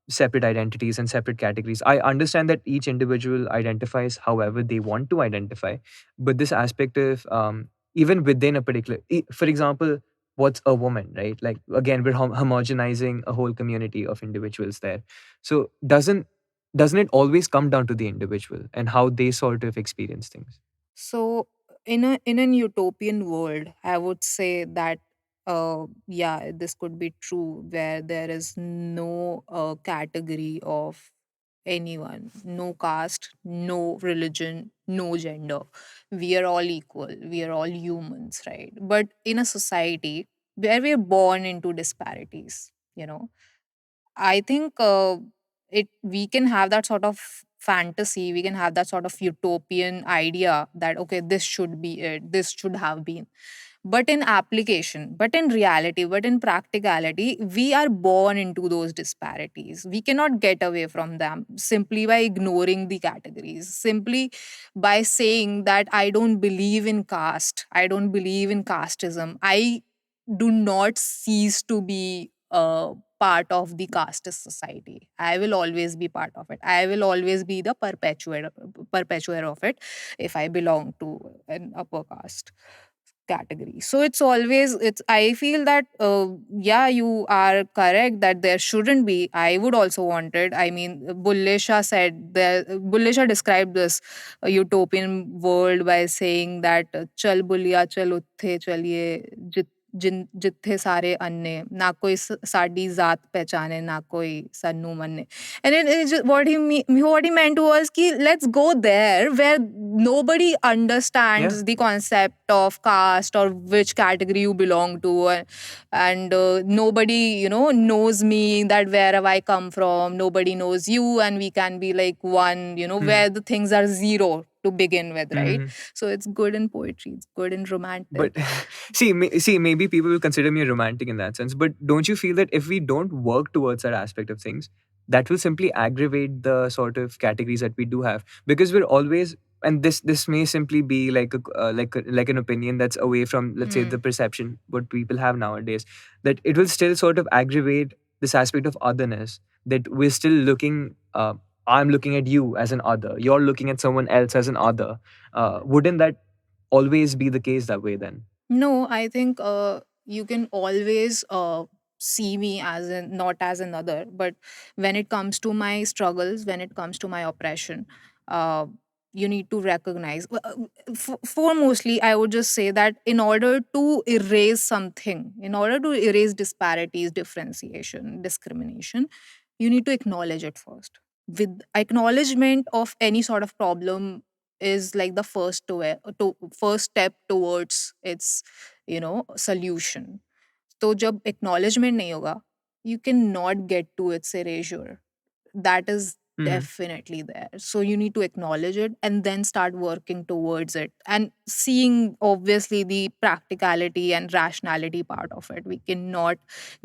separate identities and separate categories. I understand that each individual identifies however they want to identify, but this aspect of even within a particular, for example, what's a woman, right? Like again, we're homogenizing a whole community of individuals there. So doesn't it always come down to the individual and how they sort of experience things? So in an utopian world, I would say that yeah, this could be true where there is no category of anyone, no caste, no religion, no gender. We are all equal. We are all humans, right? But in a society where we are born into disparities, I think it we can have that sort of fantasy, we can have that sort of utopian idea that okay, this should be it, this should have been. But in application, but in reality, but in practicality, we are born into those disparities. We cannot get away from them simply by ignoring the categories, simply by saying that I don't believe in caste, I don't believe in casteism. I do not cease to be a part of the caste society. I will always be part of it. I will always be the perpetuator of it if I belong to an upper caste category. So it's I feel that yeah, you are correct that there shouldn't be. I would also want it. I mean, Bulle Shah said there, Bulle Shah described this utopian world by saying that chal buliya chal utthe chaliye जित्थे सारे अन्य ना कोई साडी जात पहचाने ना कोई सन्नू मन्ने. And what he meant was ki let's go there where nobody Yeah. understands the concept of caste or which category you belong to, and nobody knows me, that where have I come from, nobody knows you, and we can be like one, Hmm. where the things are zero to begin with, right? Hmm. So it's good in poetry, it's good in romantic. But see, maybe people will consider me romantic in that sense. But don't you feel that if we don't work towards that aspect of things, that will simply aggravate the sort of categories that we do have? Because we're always, and this may simply be like like an opinion that's away from, let's say, the Hmm. perception what people have nowadays. That it will still sort of aggravate this aspect of otherness. That we're still looking. I'm looking at you as an other. You're looking at someone else as an other. Wouldn't that always be the case that way then? No, I think you can always see me as not as another, but when it comes to my struggles, when it comes to my oppression, uh, you need to recognize. Foremostly, I would just say that in order to erase something, in order to erase disparities, differentiation, discrimination, you need to acknowledge it first. With acknowledgement of any sort of problem is like the first step towards its solution. तो जब acknowledgement नहीं होगा, you cannot get to its erasure. That is Mhm. definitely there. So you need to acknowledge it and then start working towards it and seeing obviously the practicality and rationality part of it. We cannot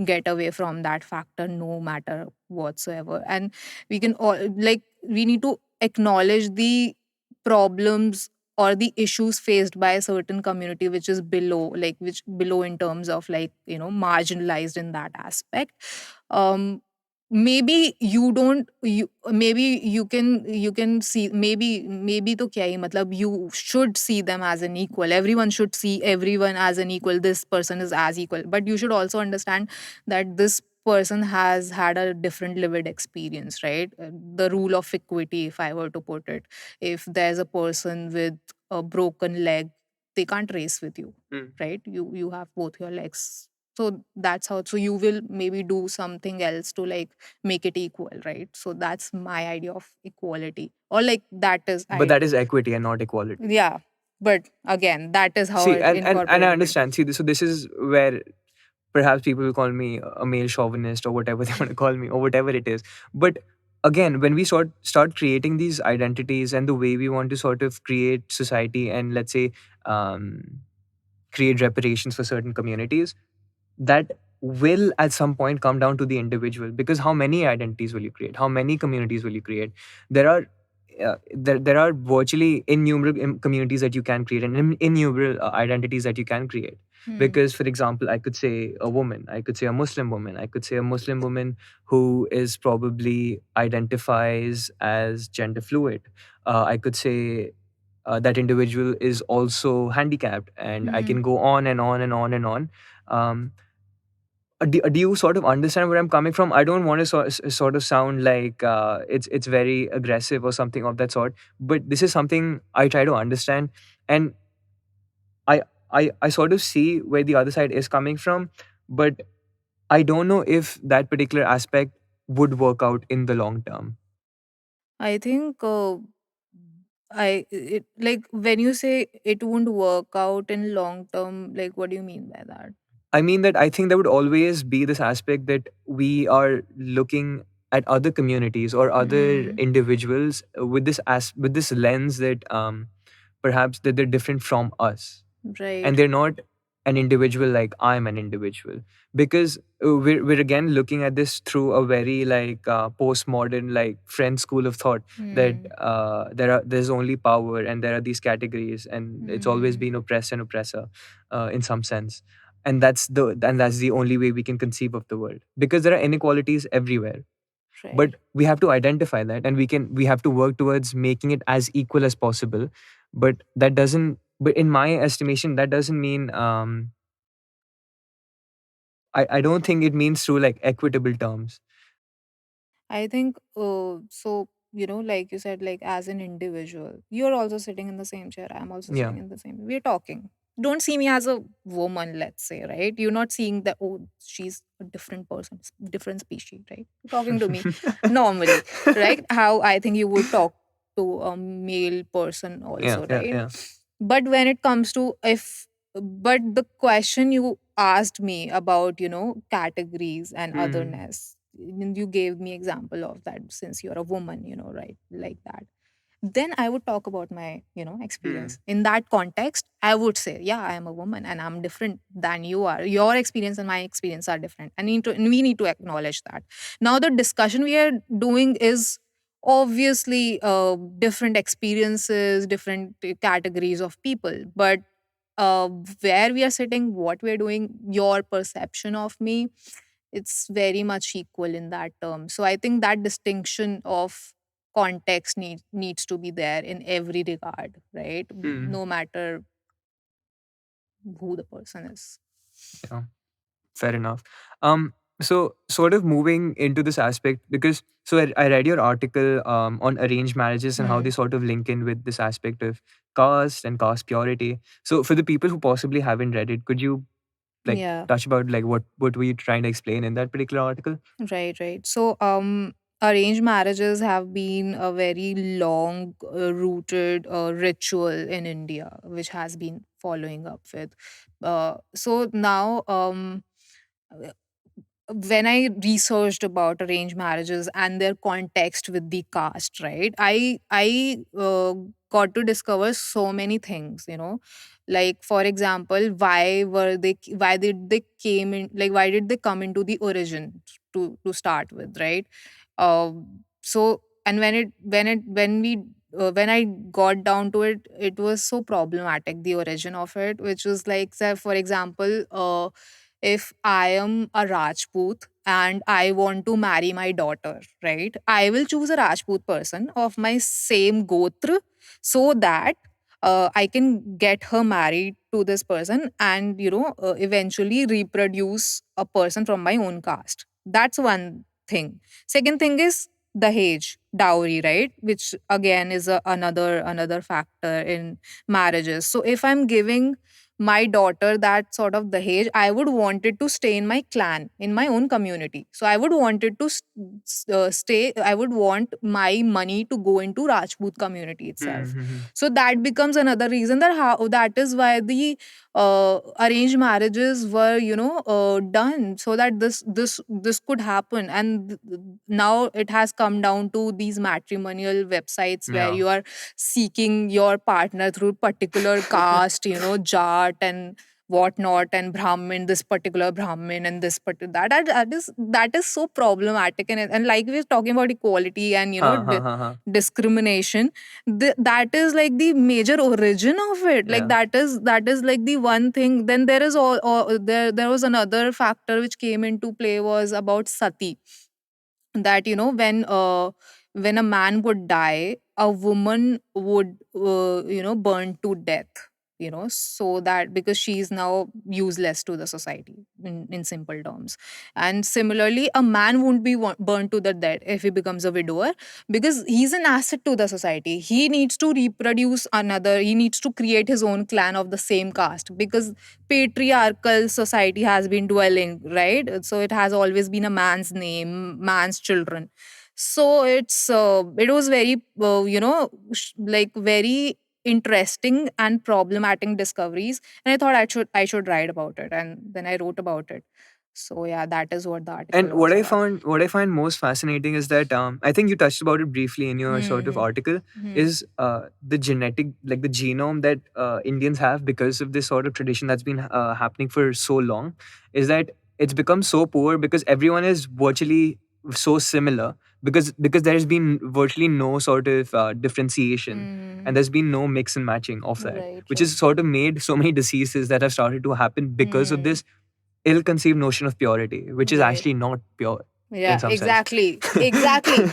get away from that factor no matter whatsoever. And we can all like we need to acknowledge the problems or the issues faced by a certain community which is below, like which below in terms of like marginalized in that aspect. um maybe you don't you maybe you can see, maybe to kya hi, matlab you should see them as an equal. Everyone should see everyone as an equal. This person is as equal, but you should also understand that this person has had a different lived experience, right? The rule of equity, if I were to put it, if there's a person with a broken leg, they can't race with you, Mm. right? You have both your legs, so that's how. So you will maybe do something else to like make it equal, right? So that's my idea of equality, or like that is But I. that is equity and not equality. Yeah, but again, that is how See, I and I incorporated it. understand. See, so this is where perhaps people will call me a male chauvinist or whatever they want to call me or whatever it is. But again, when we start creating these identities and the way we want to sort of create society and let's say um, create reparations for certain communities, that will at some point come down to the individual, because how many identities will you create, how many communities will you create? There are there are virtually innumerable communities that you can create and innumerable identities that you can create. Hmm. Because for example, I could say a woman, I could say a Muslim woman, I could say a Muslim woman who is probably identifies as gender fluid. I could say that individual is also handicapped, and I Hmm. can go on and on and on and on. um, do you sort of understand where I'm coming from? I don't want to sort of sound like it's very aggressive or something of that sort, but this is something I try to understand, and I I sort of see where the other side is coming from, but I don't know if that particular aspect would work out in the long term. I think like when you say it won't work out in long term, like what do you mean by that? I mean that I think there would always be this aspect that we are looking at other communities or other Hmm. individuals with with this lens that perhaps that they're different from us, and Right. they're not an individual like I'm an individual. Because we're again looking at this through a very like postmodern like French school of thought, that Hmm. there's only power and there are these categories and it's always Hmm. been oppressed and oppressor in some sense. And that's the only way we can conceive of the world, because there are inequalities everywhere. Right. But we have to identify that, and we have to work towards making it as equal as possible. But in my estimation, that doesn't mean I don't think it means through like equitable terms. I think so, like you said, like as an individual, you're also sitting in the same chair. I'm also Yeah. sitting in the same. We're talking. Don't see me as a woman, let's say, right? You're not seeing that, oh, she's a different person, different species, right? You're talking to me normally, right? How I think you would talk to a male person Yeah, also, yeah, right? yeah. But when it comes to but the question you asked me about, categories and Hmm. otherness, and you gave me example of that, since you're a woman, right, like that, then I would talk about my, experience Hmm. in that context. I would say, yeah, I am a woman and I'm different than you are. Your experience and my experience are different, and we need to acknowledge that. Now the discussion we are doing is obviously different experiences, different categories of people, but uh, where we are sitting, what we're doing, your perception of me, it's very much equal in that term. So I think that distinction of context needs to be there in every regard, right? Hmm. No matter who the person is. Yeah. Fair enough. So sort of moving into this aspect, because so I read your article on arranged marriages and how they Hmm. sort of link in with this aspect of caste and caste purity. So for the people who possibly haven't read it, could you like Yeah. touch about like what were you trying to explain in that particular article? Right, right. So, arranged marriages have been a very long rooted ritual in India, which has been following up with. So now, when I researched about arranged marriages and their context with the caste, right? I got to discover so many things, like for example, why did they came in, like why did they come into the origin to start with, right? So and when I got down to it, it was so problematic, the origin of it, which was like, say, for example, if I am a Rajput and I want to marry my daughter, right? I will choose a Rajput person of my same gotra so that I can get her married to this person and, eventually reproduce a person from my own caste. That's one thing. Second thing is Dahej, dowry, right? Which again is another factor in marriages. So if I'm giving my daughter that sort of Dahej, I would want it to stay in my clan, in my own community. So I would want it to stay, I would want my money to go into Rajput community itself. Mm-hmm. So that becomes another reason that is why the arranged marriages were, done, so that this could happen. And now it has come down to these matrimonial websites where Yeah. you are seeking your partner through particular caste, Jat and whatnot, and Brahmin, this particular Brahmin, and this particular that is so problematic. And like we were talking about equality and Ha ha ha ha. discrimination, that is like the major origin of it. Like Yeah. that is like the one thing. Then there is all there was another factor which came into play, was about Sati. That, when a man would die, a woman would burn to death, so that, because she is now useless to the society, in simple terms. And similarly, a man won't be burned to the death if he becomes a widower, because he's an asset to the society. He needs to reproduce another, he needs to create his own clan of the same caste, because patriarchal society has been dwelling, right? So it has always been a man's name, man's children. So it was very, like very interesting and problematic discoveries, and I thought I should write about it, and then I wrote about it. So yeah, that is what the article And was about. what I find most fascinating is that I think you touched about it briefly in your sort of Hmm. article, Hmm. is the genetic, like the genome that Indians have because of this sort of tradition that's been happening for so long, is that it's become so poor because everyone is virtually so similar, because there's been virtually no sort of differentiation, Hmm. and there's been no mix and matching of that, Right, which right. has sort of made so many diseases that have started to happen because of Hmm. this ill-conceived notion of purity, which is Right. actually not pure in Yeah, some sense. exactly. Exactly.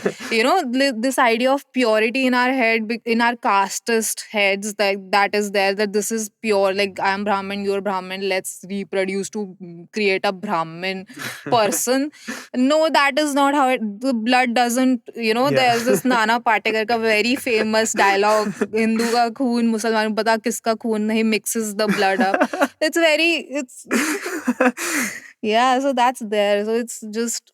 This idea of purity in our head, in our casteist heads, that is there, that this is pure. Like, I'm Brahmin, you're Brahmin, let's reproduce to create a Brahmin person. No, that is not how the blood doesn't, Yeah. there's this Nana Patekar ka very famous dialogue, Hindu ka khoon, Musalman ko pata kiska khoon nahi, mixes the blood up. It's yeah, so that's there. So it's just,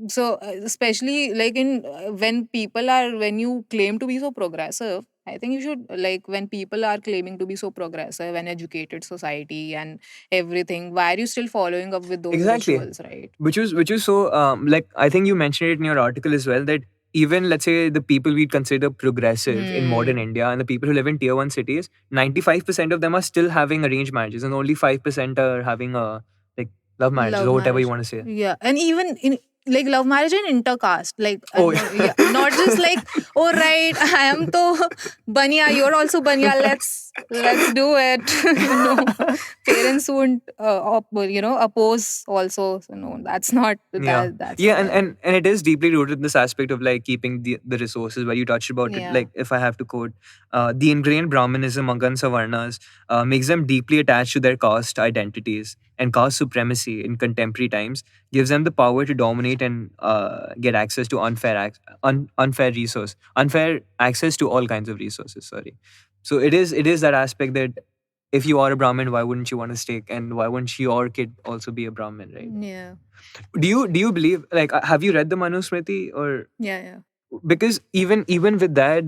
so especially like in when you claim to be so progressive, I think you should, like, when people are claiming to be so progressive and educated society and everything, why are you still following up with those Exactly. rituals, right? Which was so like I think you mentioned it in your article as well, that even let's say the people we consider progressive in modern Hmm. India and the people who live in tier 1 cities, 95% of them are still having arranged marriages and only 5% are having a like love marriages Love or whatever you marriage. want to say. Yeah. And even in, like, love marriage and intercaste. Like, Oh. no, yeah, not just like, oh, right, I am to banya, you're also banya, let's do it. No, parents won't, oppose also. So no, that's not, Yeah, that's yeah, not and there. and it is deeply rooted in this aspect of like keeping the resources where you touched about it. Yeah. Like if I have to quote, the ingrained Brahmanism among Savarnas makes them deeply attached to their caste identities, and caste supremacy in contemporary times gives them the power to dominate and get access to unfair access to all kinds of resources. Sorry, so it is that aspect that if you are a Brahmin, why wouldn't you want to stake, and why wouldn't your kid also be a Brahmin, right? Yeah. Do you believe, like, have you read the Manusmriti, or Yeah. Yeah. because even with that,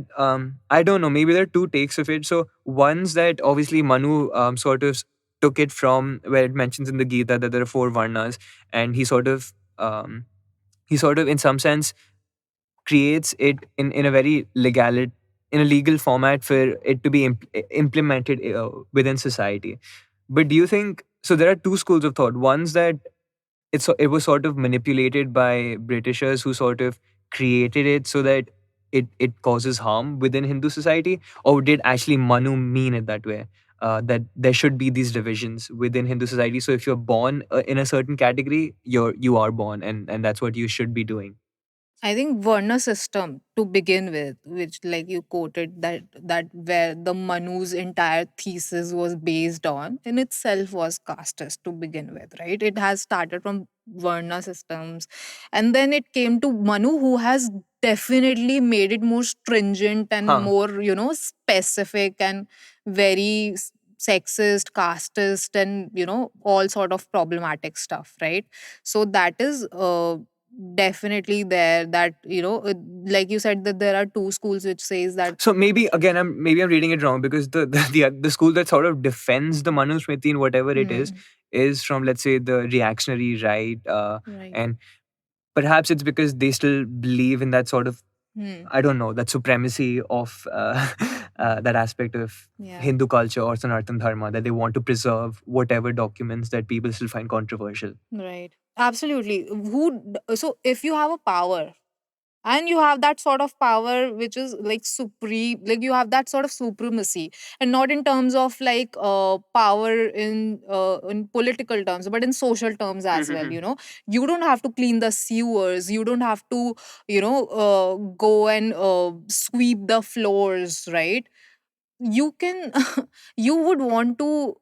I don't know, maybe there are two takes of it. So one's that obviously Manu sort of took it from where it mentions in the Gita that there are four varnas, and he sort of in some sense creates it in a very in a legal format for it to be implemented within society. But do you think so? There are two schools of thought. One's that it was sort of manipulated by Britishers who sort of created it so that it causes harm within Hindu society, or did actually Manu mean it that way? that there should be these divisions within Hindu society. So if you're born in a certain category, you are born, and that's what you should be doing. I think Varna system to begin with, which like you quoted that where the Manu's entire thesis was based on, in itself was casteist to begin with, right? It has started from Varna systems, and then it came to Manu, who has definitely made it more stringent and Huh. more specific and very sexist, casteist, and all sort of problematic stuff, right? So that is definitely there, that like you said, that there are two schools which says that. So maybe again, I'm reading it wrong, because the school that sort of defends the Manusmriti and whatever it is from, let's say, the reactionary right, Right. and perhaps it's because they still believe in that sort of, I don't know, that supremacy of that aspect of Yeah. Hindu culture or Sanatan Dharma, that they want to preserve whatever documents that people still find controversial. Right. Absolutely. So if you have a power and you have that sort of power which is like supreme, like you have that sort of supremacy, and not in terms of like power in political terms, but in social terms as well, you don't have to clean the sewers, you don't have to go and sweep the floors, right? You can you would want to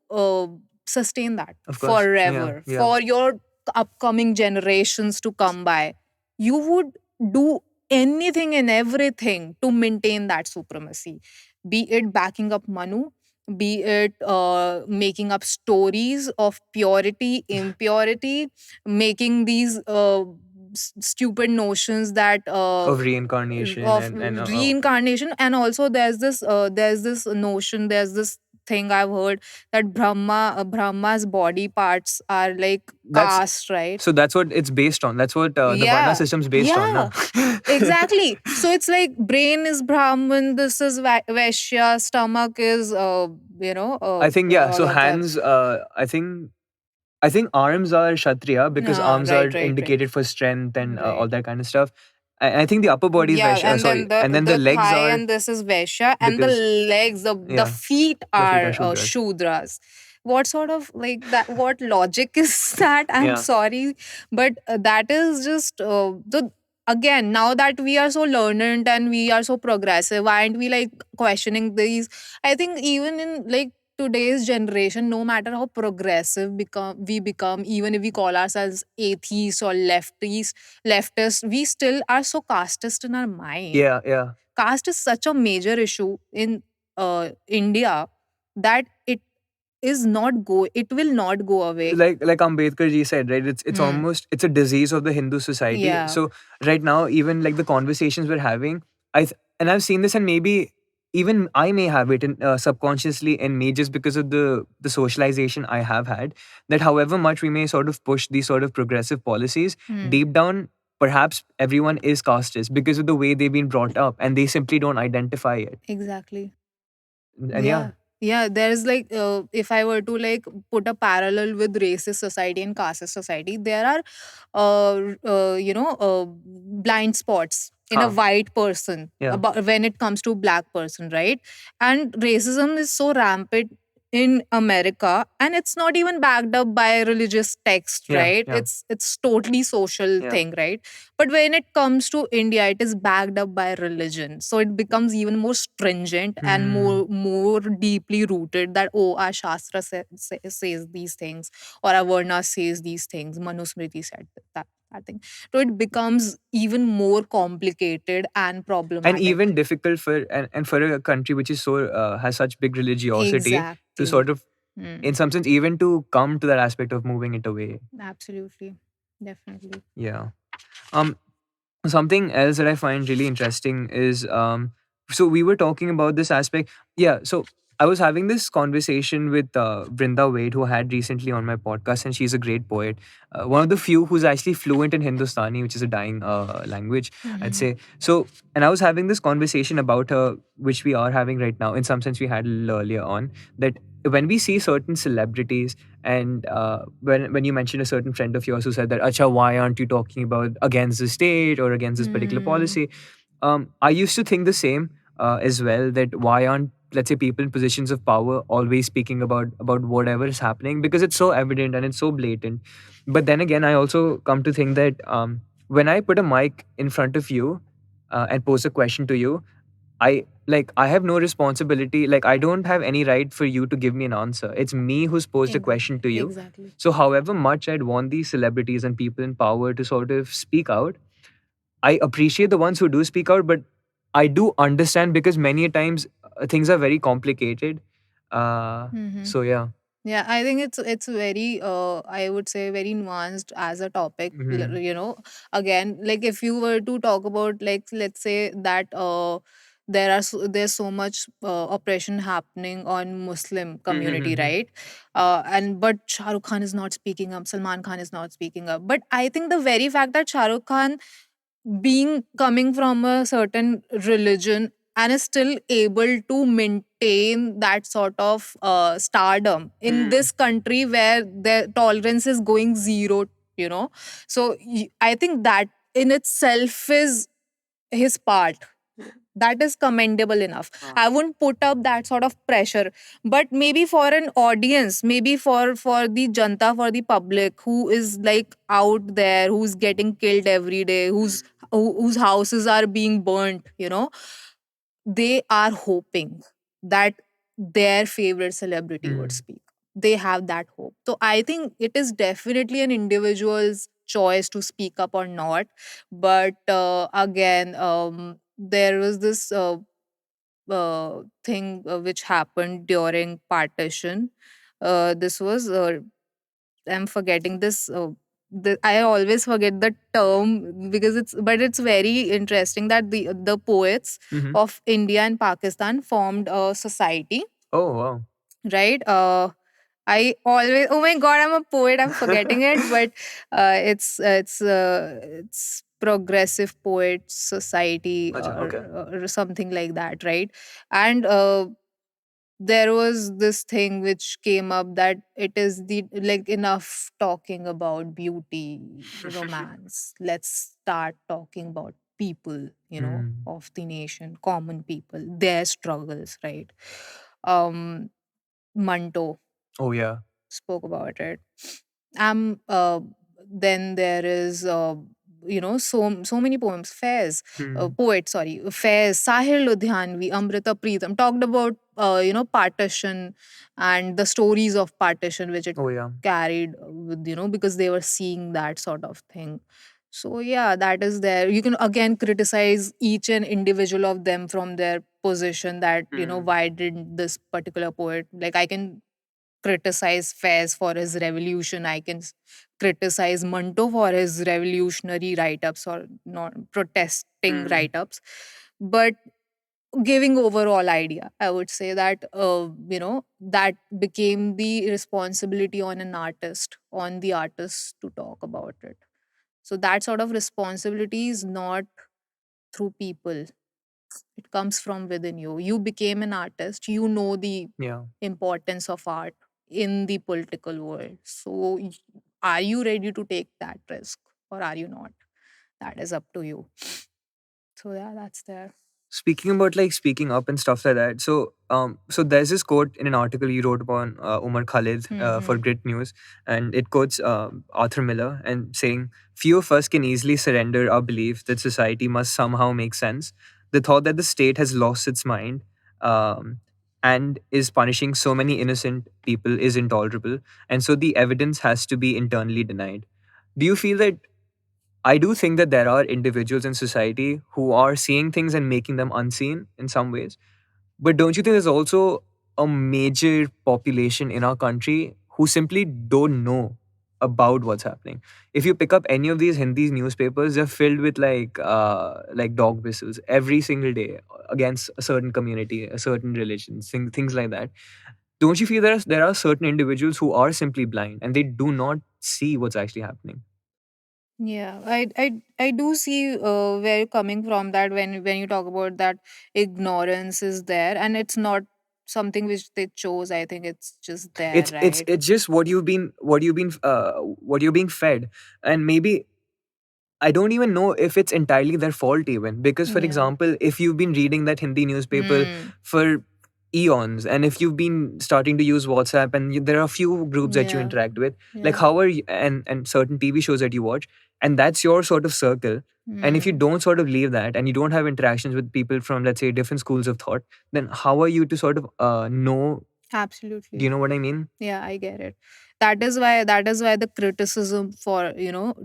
sustain that Of course. Yeah. forever Yeah. for your upcoming generations to come by. You would do anything and everything to maintain that supremacy, be it backing up Manu, be it making up stories of purity, impurity, making these stupid notions that Of reincarnation of and reincarnation. And also there's this notion, there's this thing I've heard, that Brahma's body parts are like that's caste, right? so that's what it's based on. That's what the Varna Yeah, system's based on, yeah, na? exactly. So it's like brain is Brahman, this is Vaishya, stomach is I think, yeah. all So of that. hands, I think arms are Kshatriya, because Yeah, arms are right, right, right, indicated for strength and all right. that kind of stuff. I think the upper body is Yeah, Vaishya. and Sorry, then the and then the the legs thigh, are, and this is Vaishya, and the because, legs, the yeah, feet the feet are are Shudras. Shudras. What sort of like that? What logic is that? I'm Yeah. sorry, but that is just the again. Now that we are so learned and we are so progressive, why aren't we like questioning these? I think even in like today's generation, no matter how progressive become, even if we call ourselves atheists or leftists, we still are so casteist in our mind. Yeah, yeah. Caste is such a major issue in India that it will not go away. Like Ambedkar ji said, right? It's Hmm. almost, it's a disease of the Hindu society. Yeah. So right now, even like the conversations we're having, and I've seen this, and maybe even I may have it subconsciously in me, just because of the socialization I have had, that however much we may sort of push these sort of progressive policies, Hmm. deep down, perhaps everyone is casteist because of the way they've been brought up, and they simply don't identify it. Exactly. And yeah, Yeah. Yeah, there's like if I were to like put a parallel with racist society and caste society, there are blind spots in a huh, white person yeah, about when it comes to black person, right? And racism is so rampant in America, and it's not even backed up by religious text, yeah, right? yeah, It's totally social yeah. thing, right? But when it comes to India, it is backed up by religion. So it becomes even more stringent and Hmm. more deeply rooted, that, oh, our Shastra says these things, or our Varna says these things. Manusmriti said that. I think so. It becomes even more complicated and And problematic. even difficult for, and for a country which is so has such big religiosity, to Exactly. sort of, Hmm. in some sense, even to come to that aspect of moving it away. Absolutely. Definitely. Yeah. um Something else that I find really interesting is, so we were talking about this aspect. Yeah, so I was having this conversation with Brinda Wade, who I had recently on my podcast, and she's a great poet. One of the few who's actually fluent in Hindustani, which is a dying language, I'd Mhm. say. So, and I was having this conversation about her, which we are having right now. In some sense, we had a little earlier on, that when we see certain celebrities, and when you mentioned a certain friend of yours who said that, Acha, why aren't you talking about against the state or against this particular Hmm. policy? I used to think the same as well, that why aren't let's say people in positions of power always speaking about whatever is happening because it's so evident and it's so blatant. But then again, I also come to think that when I put a mic in front of you and pose a question to you, I have no responsibility. Like, I don't have any right for you to give me an answer. It's me who's posed a question Exactly. to you. Exactly. So however much I'd want these celebrities and people in power to sort of speak out, I appreciate the ones who do speak out, but I do understand because many a times things are very complicated. Uh, Mm-hmm. so yeah. Yeah, I think it's very I would say very nuanced as a topic. Hmm. Again, like if you were to talk about, like, let's say that there's so much oppression happening on Muslim community, Hmm. right? And but Shah Rukh Khan is not speaking up, Salman Khan is not speaking up. But I think the very fact that Shah Rukh Khan being coming from a certain religion and is still able to maintain that sort of stardom in Hmm. this country where the tolerance is going zero, you know. So I think that in itself is his part. That is commendable enough. Ah. I wouldn't put up that sort of pressure, but maybe for an audience, maybe for the janta, for the public who is like out there, who's getting killed every day, whose houses are being burnt, they are hoping that their favorite celebrity would Hmm. speak. They have that hope. So I think it is definitely an individual's choice to speak up or not. But again, there was this thing which happened during partition. This was I'm forgetting this. I always forget the term because it's very interesting that the poets Hmm. of India and Pakistan formed a society, Oh wow. right? I always, oh my god, I'm a poet. I'm forgetting it, but it's Progressive Poets Society, Acha, okay. or something like that, right? And there was this thing which came up that it is the like enough talking about beauty, romance. Let's start talking about people, Hmm. of the nation, common people, their struggles, right? Um, Manto Oh yeah. spoke about it. Then there is so many poems. Hmm. Faiz, Sahir Ludhianvi, Amrita Preetham talked about partition and the stories of partition which it Oh yeah. carried with, because they were seeing that sort of thing. So yeah, that is there. You can again criticize each and individual of them from their position, that Hmm. why did this particular poet, like, I can criticize Faiz for his revolution. I can criticize Manto for his revolutionary write ups or not protesting Hmm. write ups. But giving overall idea, I would say that, that became the responsibility on the artist to talk about it. So that sort of responsibility is not through people, it comes from within you. You became an artist, you know the Yeah. importance of art in the political world. So are you ready to take that risk or are you not? That is up to you. So yeah, that's there. Speaking about like speaking up and stuff like that, so there's this quote in an article you wrote upon Umar Khalid for Hmm. Grit News, and it quotes Arthur Miller and saying, "Few of us can easily surrender our belief that society must somehow make sense. The thought that the state has lost its mind um, and is punishing so many innocent people is intolerable, and so the evidence has to be internally denied." Do you feel that I do think that there are individuals in society who are seeing things and making them unseen in some ways. But don't you think there's also a major population in our country who simply don't know about what's happening? If you pick up any of these Hindi newspapers, they're filled with like dog whistles every single day against a certain community, a certain religion, things like that. Don't you feel there are certain individuals who are simply blind and they do not see what's actually happening? Yeah, I do see where you're coming from, that when you talk about that ignorance is there and it's not something which they chose. I think it's just there, it's it's right? it's just what you're being fed, and maybe I don't even know if it's entirely their fault even, because for Yeah. example, if you've been reading that Hindi newspaper Hmm. for eons. And if you've been starting to use WhatsApp and there are a few groups that you Yeah. interact with, like Yeah. how are you, and certain TV shows that you watch, and that's your sort of circle. And if you Mm. don't sort of leave that and you don't have interactions with people from, let's say, different schools of thought, then how are you to sort of know? Do you Absolutely. know what I mean? Yeah, I get it. That is why the criticism for,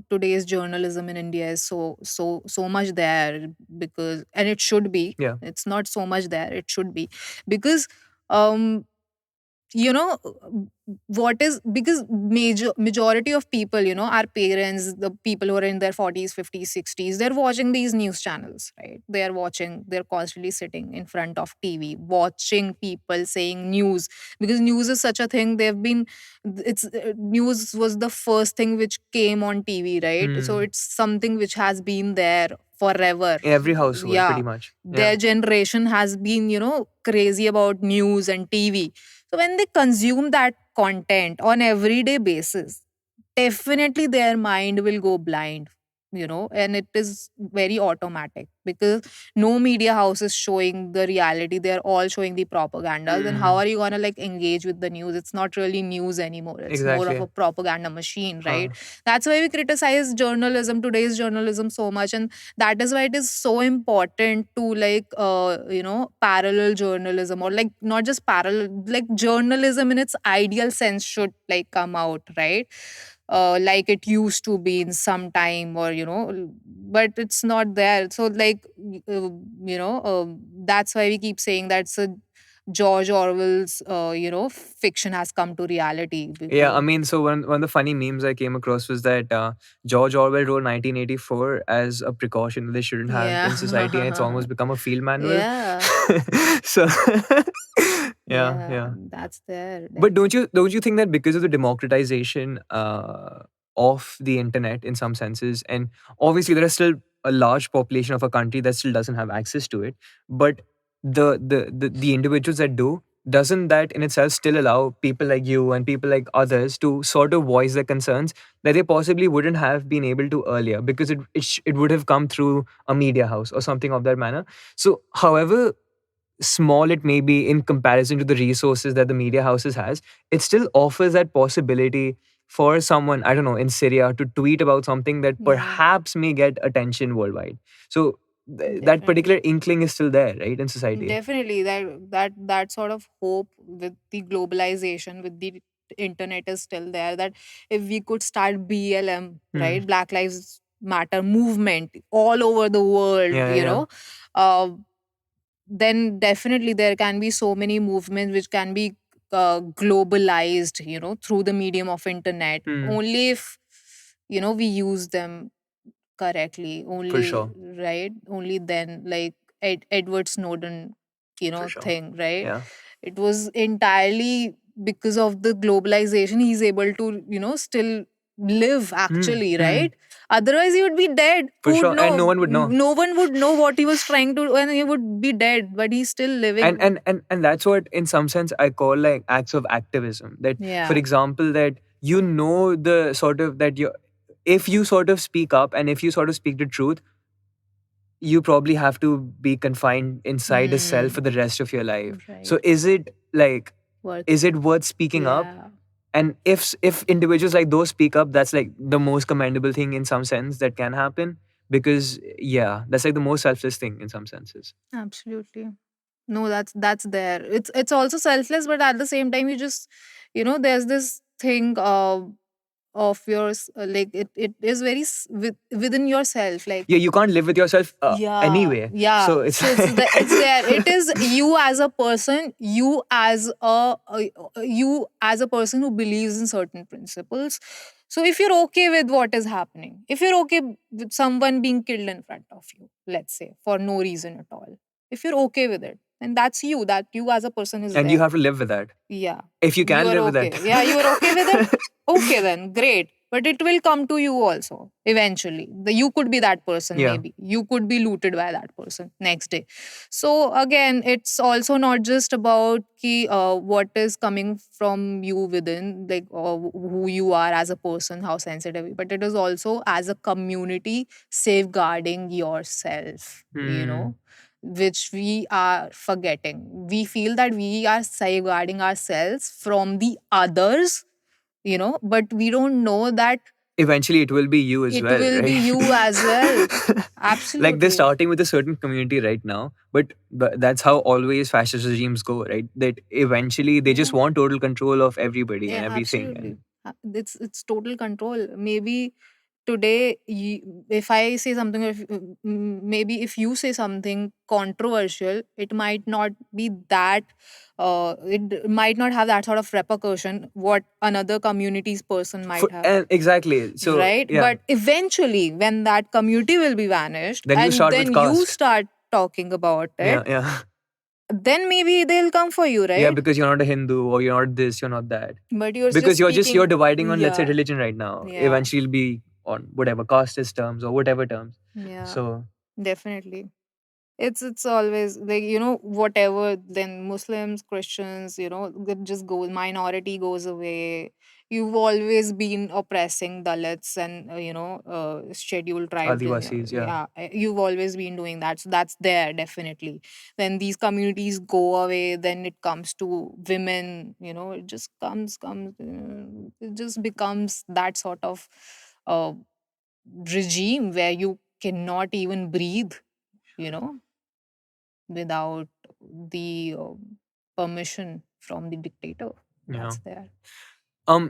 today's journalism in India is so much there, because, and it should be. Yeah. It's not so much there. It should be, because um you know what is, because majority of people, our parents, the people who are in their 40s, 50s, 60s, they're watching these news channels, right? They're constantly sitting in front of TV watching people saying news, because news is such a thing. It's news was the first thing which came on TV, right? So Hmm. it's something which has been there forever. Every household, Yeah, pretty much. Yeah. their generation has been, crazy about news and TV. So when they consume that content on everyday basis, definitely their mind will go blind, and it is very automatic, because no media house is showing the reality. They're all showing the propaganda. Then how Hmm. are you gonna like engage with the news? It's not really news anymore. It's more of Exactly. a propaganda machine, right? Huh. That's why we criticize journalism, today's journalism, so much. And that is why it is so important to like parallel journalism, or like not just parallel, like journalism in its ideal sense should like come out, right? Like it used to be in some time, or but it's not there. So like that's why we keep saying that's a George Orwell's fiction has come to reality, Yeah, I because mean, so one of the funny memes I came across was that George Orwell wrote 1984 as a precaution that they shouldn't have in society, and it's yeah. almost become a field manual. Yeah. So, yeah, Yeah, yeah. that's there But definitely. don't you think that because of the democratization of the internet in some senses, and obviously there is still a large population of a country that still doesn't have access to it, but the individuals that do, doesn't that in itself still allow people like you and people like others to sort of voice their concerns that they possibly wouldn't have been able to earlier because it would have come through a media house or something of that manner. So however small it may be in comparison to the resources that the media houses has, it still offers that possibility for someone, I don't know, in Syria to tweet about something that Yeah, perhaps may get attention worldwide. So that particular definitely. inkling is still there, right, in society. Definitely, that sort of hope with the globalization, with the internet is still there. That if we could start BLM, Hmm. right, Black Lives Matter movement all over the world, Yeah, yeah, yeah. uh, then definitely there can be so many movements which can be globalized, through the medium of internet. Hmm. Only if we use them correctly, For only, sure. right? Only then, like Edward Snowden For sure. thing, right? Yeah. It was entirely because of the globalization he's able to still live, Hmm. actually, Hmm. right? Otherwise he would be dead. For Who would sure. And no know? one would know. No one would know what he was trying to do, and he would be dead, but he's still and living. and and and that's what in some sense I call like acts of activism, that for Yeah. example that you know the sort of that you, if you sort of speak up and if you sort of speak the truth, you probably have to be confined inside a cell Hmm. for the rest of your life. So Right. is it like, Worth. is it worth speaking up? Yeah. And if individuals like those speak up, that's like the most commendable thing in some sense that can happen, because yeah, that's like the most selfless thing in some senses. Absolutely. No, that's there. It's also selfless, but at the same time, you just there's this thing of yours, like it is very within yourself, like. Yeah, you can't live with yourself Yeah, anyway, yeah. so it's So it's there. It is you as a person, you as a person who believes in certain principles. So if you're okay with what is happening, if you're okay with someone being killed in front of you, let's say for no reason at all, if you're okay with it, then that's you. That you as a person is and you there. have to live with that Yeah. if you You can are live with that. okay. Yeah, you are okay with it. Okay, then great. But it will come to you also eventually. You could be that person, Yeah. maybe. You could be looted by that person next day. So, again, it's also not just about what is coming from you within, like who you are as a person, how sensitive, but it is also as a community safeguarding yourself, Hmm. which we are forgetting. We feel that we are safeguarding ourselves from the others, but we don't know that Eventually it will be you as it well, will be right? you as well. Like they're Absolutely. starting with a certain community right now, but that's how always fascist regimes go, right? That eventually they just Yeah. want total control of everybody and Yeah, everything. absolutely. And It's total control. Maybe today, if I say something, or if, maybe if you say something controversial, it might not be that. It might not have that sort of repercussion what another community's person might have. and exactly, so Right, yeah, but eventually when that community will be vanished then you and start with then you caste. start talking about Yeah, it, yeah. then maybe they'll come for you, Yeah, right? because you're not a Hindu, or you're not this, you're not that. But you're just Because you're speaking. dividing on, let's say, Yeah. religion right now. Yeah. Eventually it'll be on whatever casteist terms or whatever terms. Yeah, So definitely. It's always like, whatever, then Muslims, Christians, it just goes, minority goes away. You've always been oppressing Dalits and scheduled tribes in Adivasis, yeah. yeah, you've always been doing that, so that's there definitely. Then these communities go away, then it comes to women, it just comes it just becomes that sort of uh, regime where you cannot even breathe, you know without the permission from the dictator Yeah. that's there.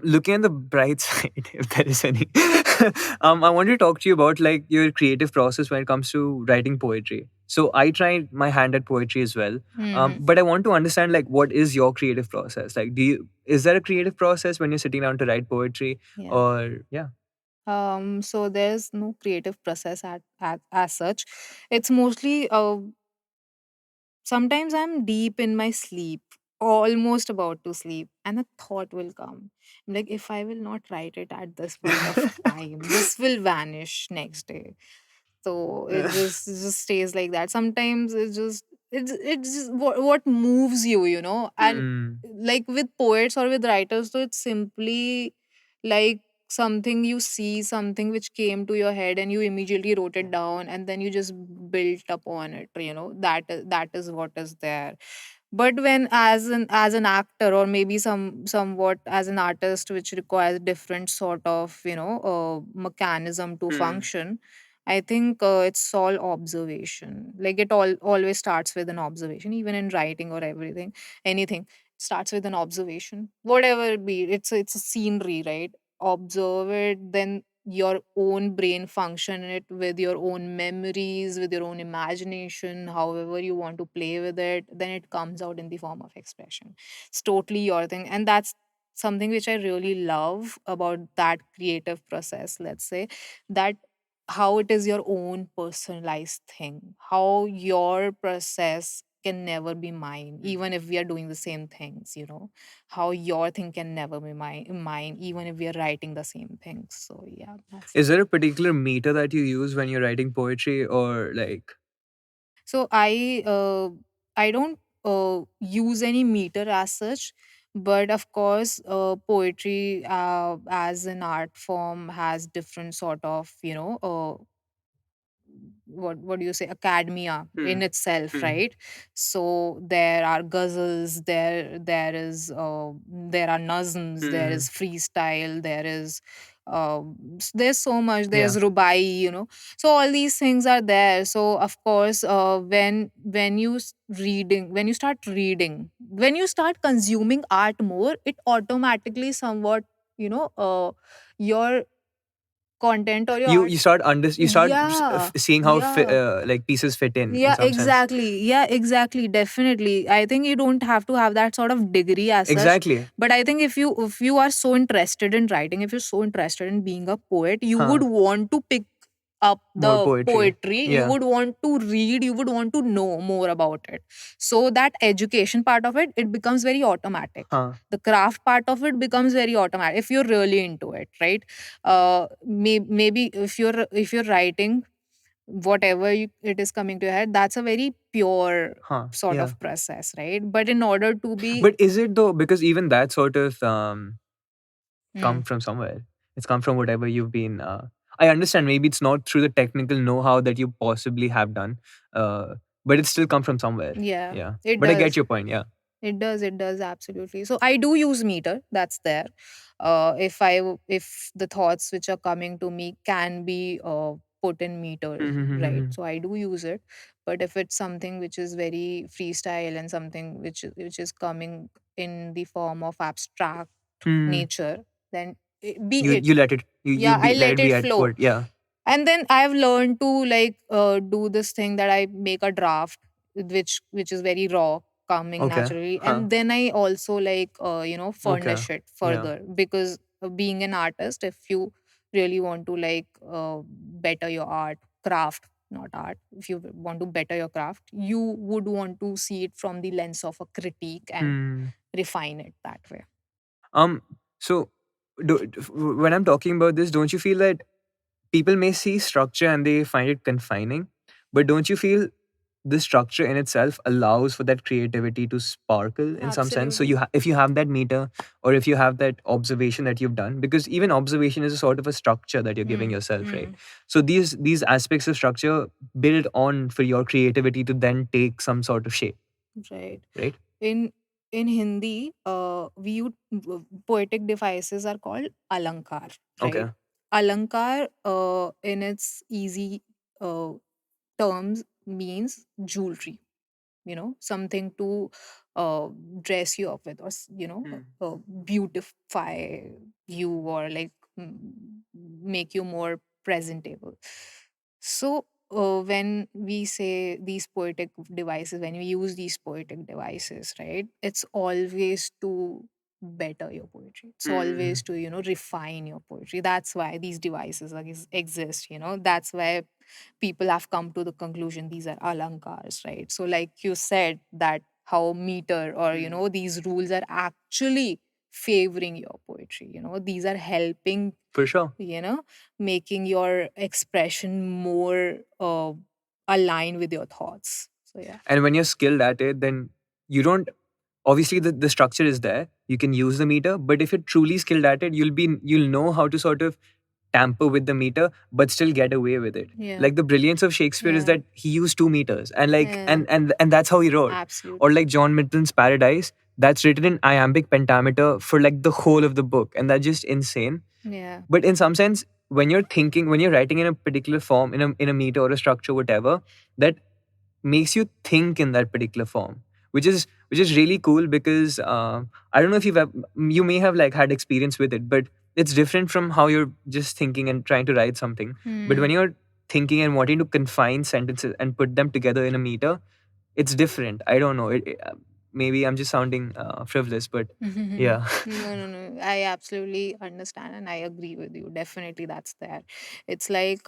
Looking at the bright side, if there is any, I want to talk to you about like your creative process when it comes to writing poetry. So I tried my hand at poetry as well. Hmm. But I want to understand like what is your creative process? Like, is there a creative process when you're sitting down to write poetry, Yeah. or yeah? So there's no creative process as such. It's mostly sometimes I'm deep in my sleep, almost about to sleep, and a thought will come. I'm like, if I will not write it at this point of time, this will vanish next day. So it just stays like that. Sometimes it's just what moves you, and Hmm. like with poets or with writers, so it's simply like something you see, something which came to your head and you immediately wrote it down, and then you just built upon it, that is what is there. But when as an actor, or maybe somewhat as an artist, which requires different sort of mechanism to Hmm. function, I think it's all observation. Like it all always starts with an observation, even in writing or everything, anything starts with an observation. Whatever it be, it's a scenery, right? Observe it, then your own brain function it with your own memories, with your own imagination, however you want to play with it, then it comes out in the form of expression. It's totally your thing, and that's something which I really love about that creative process, let's say, that how it is your own personalized thing, how your process can never be mine, even if we are doing the same things, how your thing can never be mine, even if we are writing the same things. So yeah, that's Is it. there a particular meter that you use when you're writing poetry, or like? So I don't use any meter as such, but of course poetry as an art form has different sort of what do you say, academia in Hmm. itself, Hmm. right? So there are ghazals, there are nazms, there Hmm. is freestyle, there's so much, Yeah. there's rubai, so all these things are there. So of course when you start reading, when you start consuming art more, it automatically somewhat, your content or your art. You start Yeah, seeing how yeah. like pieces fit in Yeah, some sense. exactly. Yeah, exactly. Definitely. I think you don't have to have that sort of degree as such. Exactly. But I think if you are so interested in writing, if you're so interested in being a poet, you would Huh. want to pick up More the poetry. poetry, you Yeah. would want to read, you would want to know more about it. So that education part of it becomes very automatic. Huh. The craft part of it becomes very automatic if you're really into it, right? Maybe if you're writing whatever it is coming to your head, that's a very pure Huh. sort Yeah. of process, right? But in order to be. But is it though? Because even that sort of Hmm. come from somewhere. It's come from whatever you've been. I understand maybe it's not through the technical know-how that you possibly have done. Uh, but it still come from somewhere. Yeah, Yeah, it but I get does. your point. Yeah. It does absolutely. So I do use meter. That's there. If the thoughts which are coming to me can be put in meter, right? So I do use it. But if it's something which is very freestyle and something which is coming in the form of abstract Hmm. nature, then be You it. you let it you Yeah, I be let let it be it at flow. what? Yeah. And then I've learned to like do this thing that I make a draft which is very raw, coming Okay. naturally, Huh. and then I also like Okay. furnish it Yeah. further, because being an artist, if you really want to like better your art craft, not art, if you want to better your craft, you would want to see it from the lens of a critique and Hmm. refine it that way. Um. So, when I'm talking about this, don't you feel that people may see structure and they find it confining, but don't you feel the structure in itself allows for that creativity to sparkle in some sense? So Absolutely. if you have that meter, or if you have that observation that you've done, because even observation is a sort of a structure that you're giving Hmm. yourself, right? Hmm. So these aspects of structure build on for your creativity to then take some sort of shape, Right. right? in in Hindi, we use poetic devices are called alankar, right? Okay. Alankar, in its easy uh, terms, means jewelry. Something to uh, dress you up with, or Hmm. beautify you, or like make you more presentable. So when we say these poetic devices, when we use these poetic devices, right, it's always to better your poetry. It's Hmm. always to refine your poetry. That's why these devices exist. That's why people have come to the conclusion these are alankars, right? So like you said, that how meter, or Hmm. these rules are actually favoring your poetry. These are helping, For sure. you know making your expression more aligned with your thoughts. So yeah. And when you're skilled at it, then you don't, obviously the structure is there, you can use the meter, but if you're truly skilled at it, you'll know how to sort of tamper with the meter but still get away with it. Yeah. Like the brilliance of Shakespeare is Yeah. that he used 2 meters, and like Yeah. and that's how he wrote. Or Absolutely. like John Milton's Paradise, that's written in iambic pentameter for like the whole of the book, and that's just insane. Yeah. But in some sense, when you're writing in a particular form, in a meter or a structure, whatever, that makes you think in that particular form, which is really cool, because I don't know if you may have like had experience with it, but it's different from how you're just thinking and trying to write something. But when Hmm. you're thinking and wanting to confine sentences and put them together in a meter, it's different. I don't know, maybe I'm just sounding frivolous, but yeah. No, no, no. I absolutely understand and I agree with you. Definitely, that's there. It's like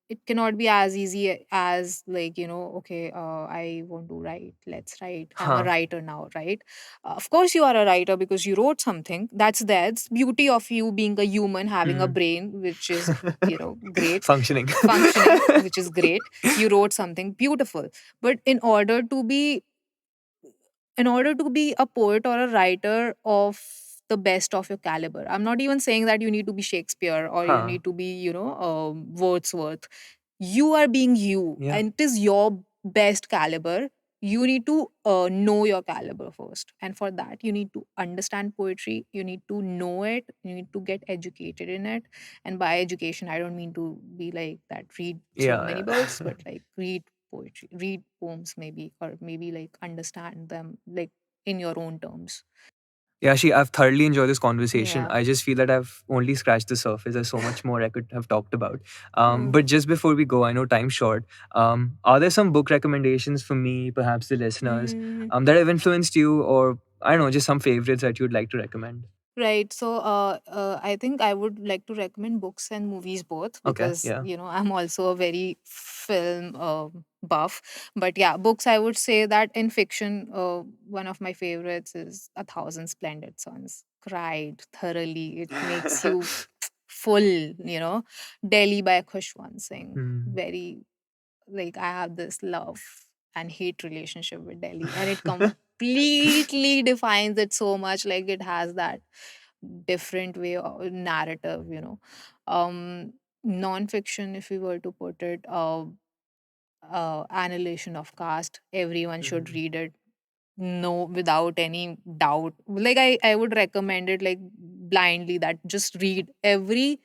it cannot be as easy as like okay, I want to write. Let's write. I'm a Huh. writer now, right? Of course, you are a writer because you wrote something. That's there. It's beauty of you being a human, having a Hmm. brain, which is great, Functioning. functioning, which is great. You wrote something beautiful, but in order to be a poet or a writer of the best of your caliber, I'm not even saying that you need to be Shakespeare or you Huh. need to be Wordsworth. You are being you, Yeah. and it is your best caliber. You need to know your caliber first, and for that you need to understand poetry, you need to know it, you need to get educated in it. And by education, I don't mean to be like that read so many Yeah, books, yeah. but like read poetry, read poems maybe, or maybe like understand them like in your own terms. Yeah, she, I've thoroughly enjoyed this conversation. Yeah. I just feel that I've only scratched the surface. There's so much more I could have talked about. Mm. But just before we go, I know time's short. Are there some book recommendations for me, perhaps the listeners, Mhm. that have influenced you, or I don't know, just some favorites that you'd like to recommend? Right. So, I think I would like to recommend books and movies both, Okay, because yeah. I'm also a very film buff. But yeah, books. I would say that in fiction, one of my favorites is A Thousand Splendid Suns. Cried thoroughly. It makes you full. Delhi by Khushwant Singh. Hmm. Very, like, I have this love and hate relationship with Delhi, and it completely defines it so much. Like, it has that different way of narrative. Non-fiction, if we were to put it, Annihilation of Caste. Everyone should read it. No, without any doubt. Like I would recommend it like blindly, that just read every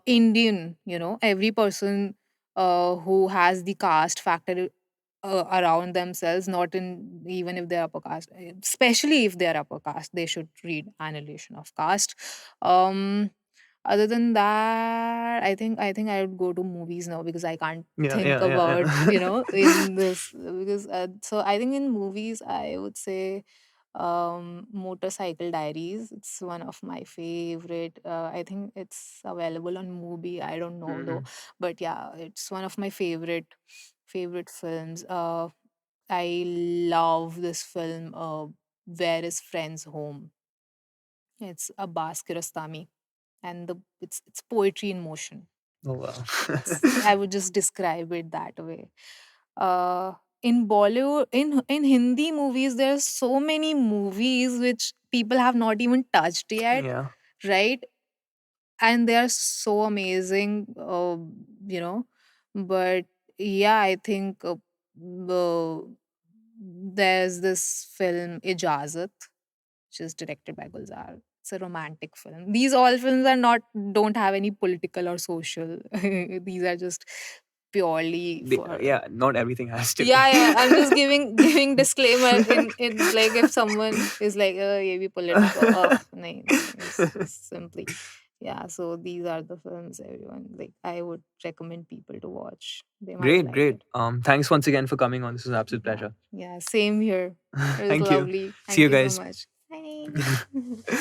Indian, every person who has the caste factor around themselves, not in, even if they're upper caste, especially if they're upper caste, they should read Annihilation of Caste. Um, Other than that, I think I would go to movies now, because I can't Yeah, think yeah, yeah, about, yeah. in this, because so I think in movies I would say Motorcycle Diaries. It's one of my favorite. I think it's available on Mubi. I don't know though, Mhm. but yeah, it's one of my favorite films. I love this film. Where is Friends Home? It's Abbas Kiarostami, and it's poetry in motion. Oh wow. It's, I would just describe it that way. In Bollywood, in Hindi movies, there's so many movies which people have not even touched yet, Yeah. right? And they are so amazing, you know. But yeah, I think there's this film Ijazat, which is directed by Gulzar. It's a romantic film. These all films are not, don't have any political or social. These are just purely for, Yeah, not everything has to be. yeah, yeah. I'm just giving disclaimer in like, if someone is like, ye bhi political, nahi, nahi, it's just simply, yeah. So these are the films everyone, like, I would recommend people to watch. They might Great, like great. it. Thanks once again for coming on. This was an absolute Yeah, pleasure. yeah. Same here. It was Thank you. lovely. See Thank you you so guys. much. Bye.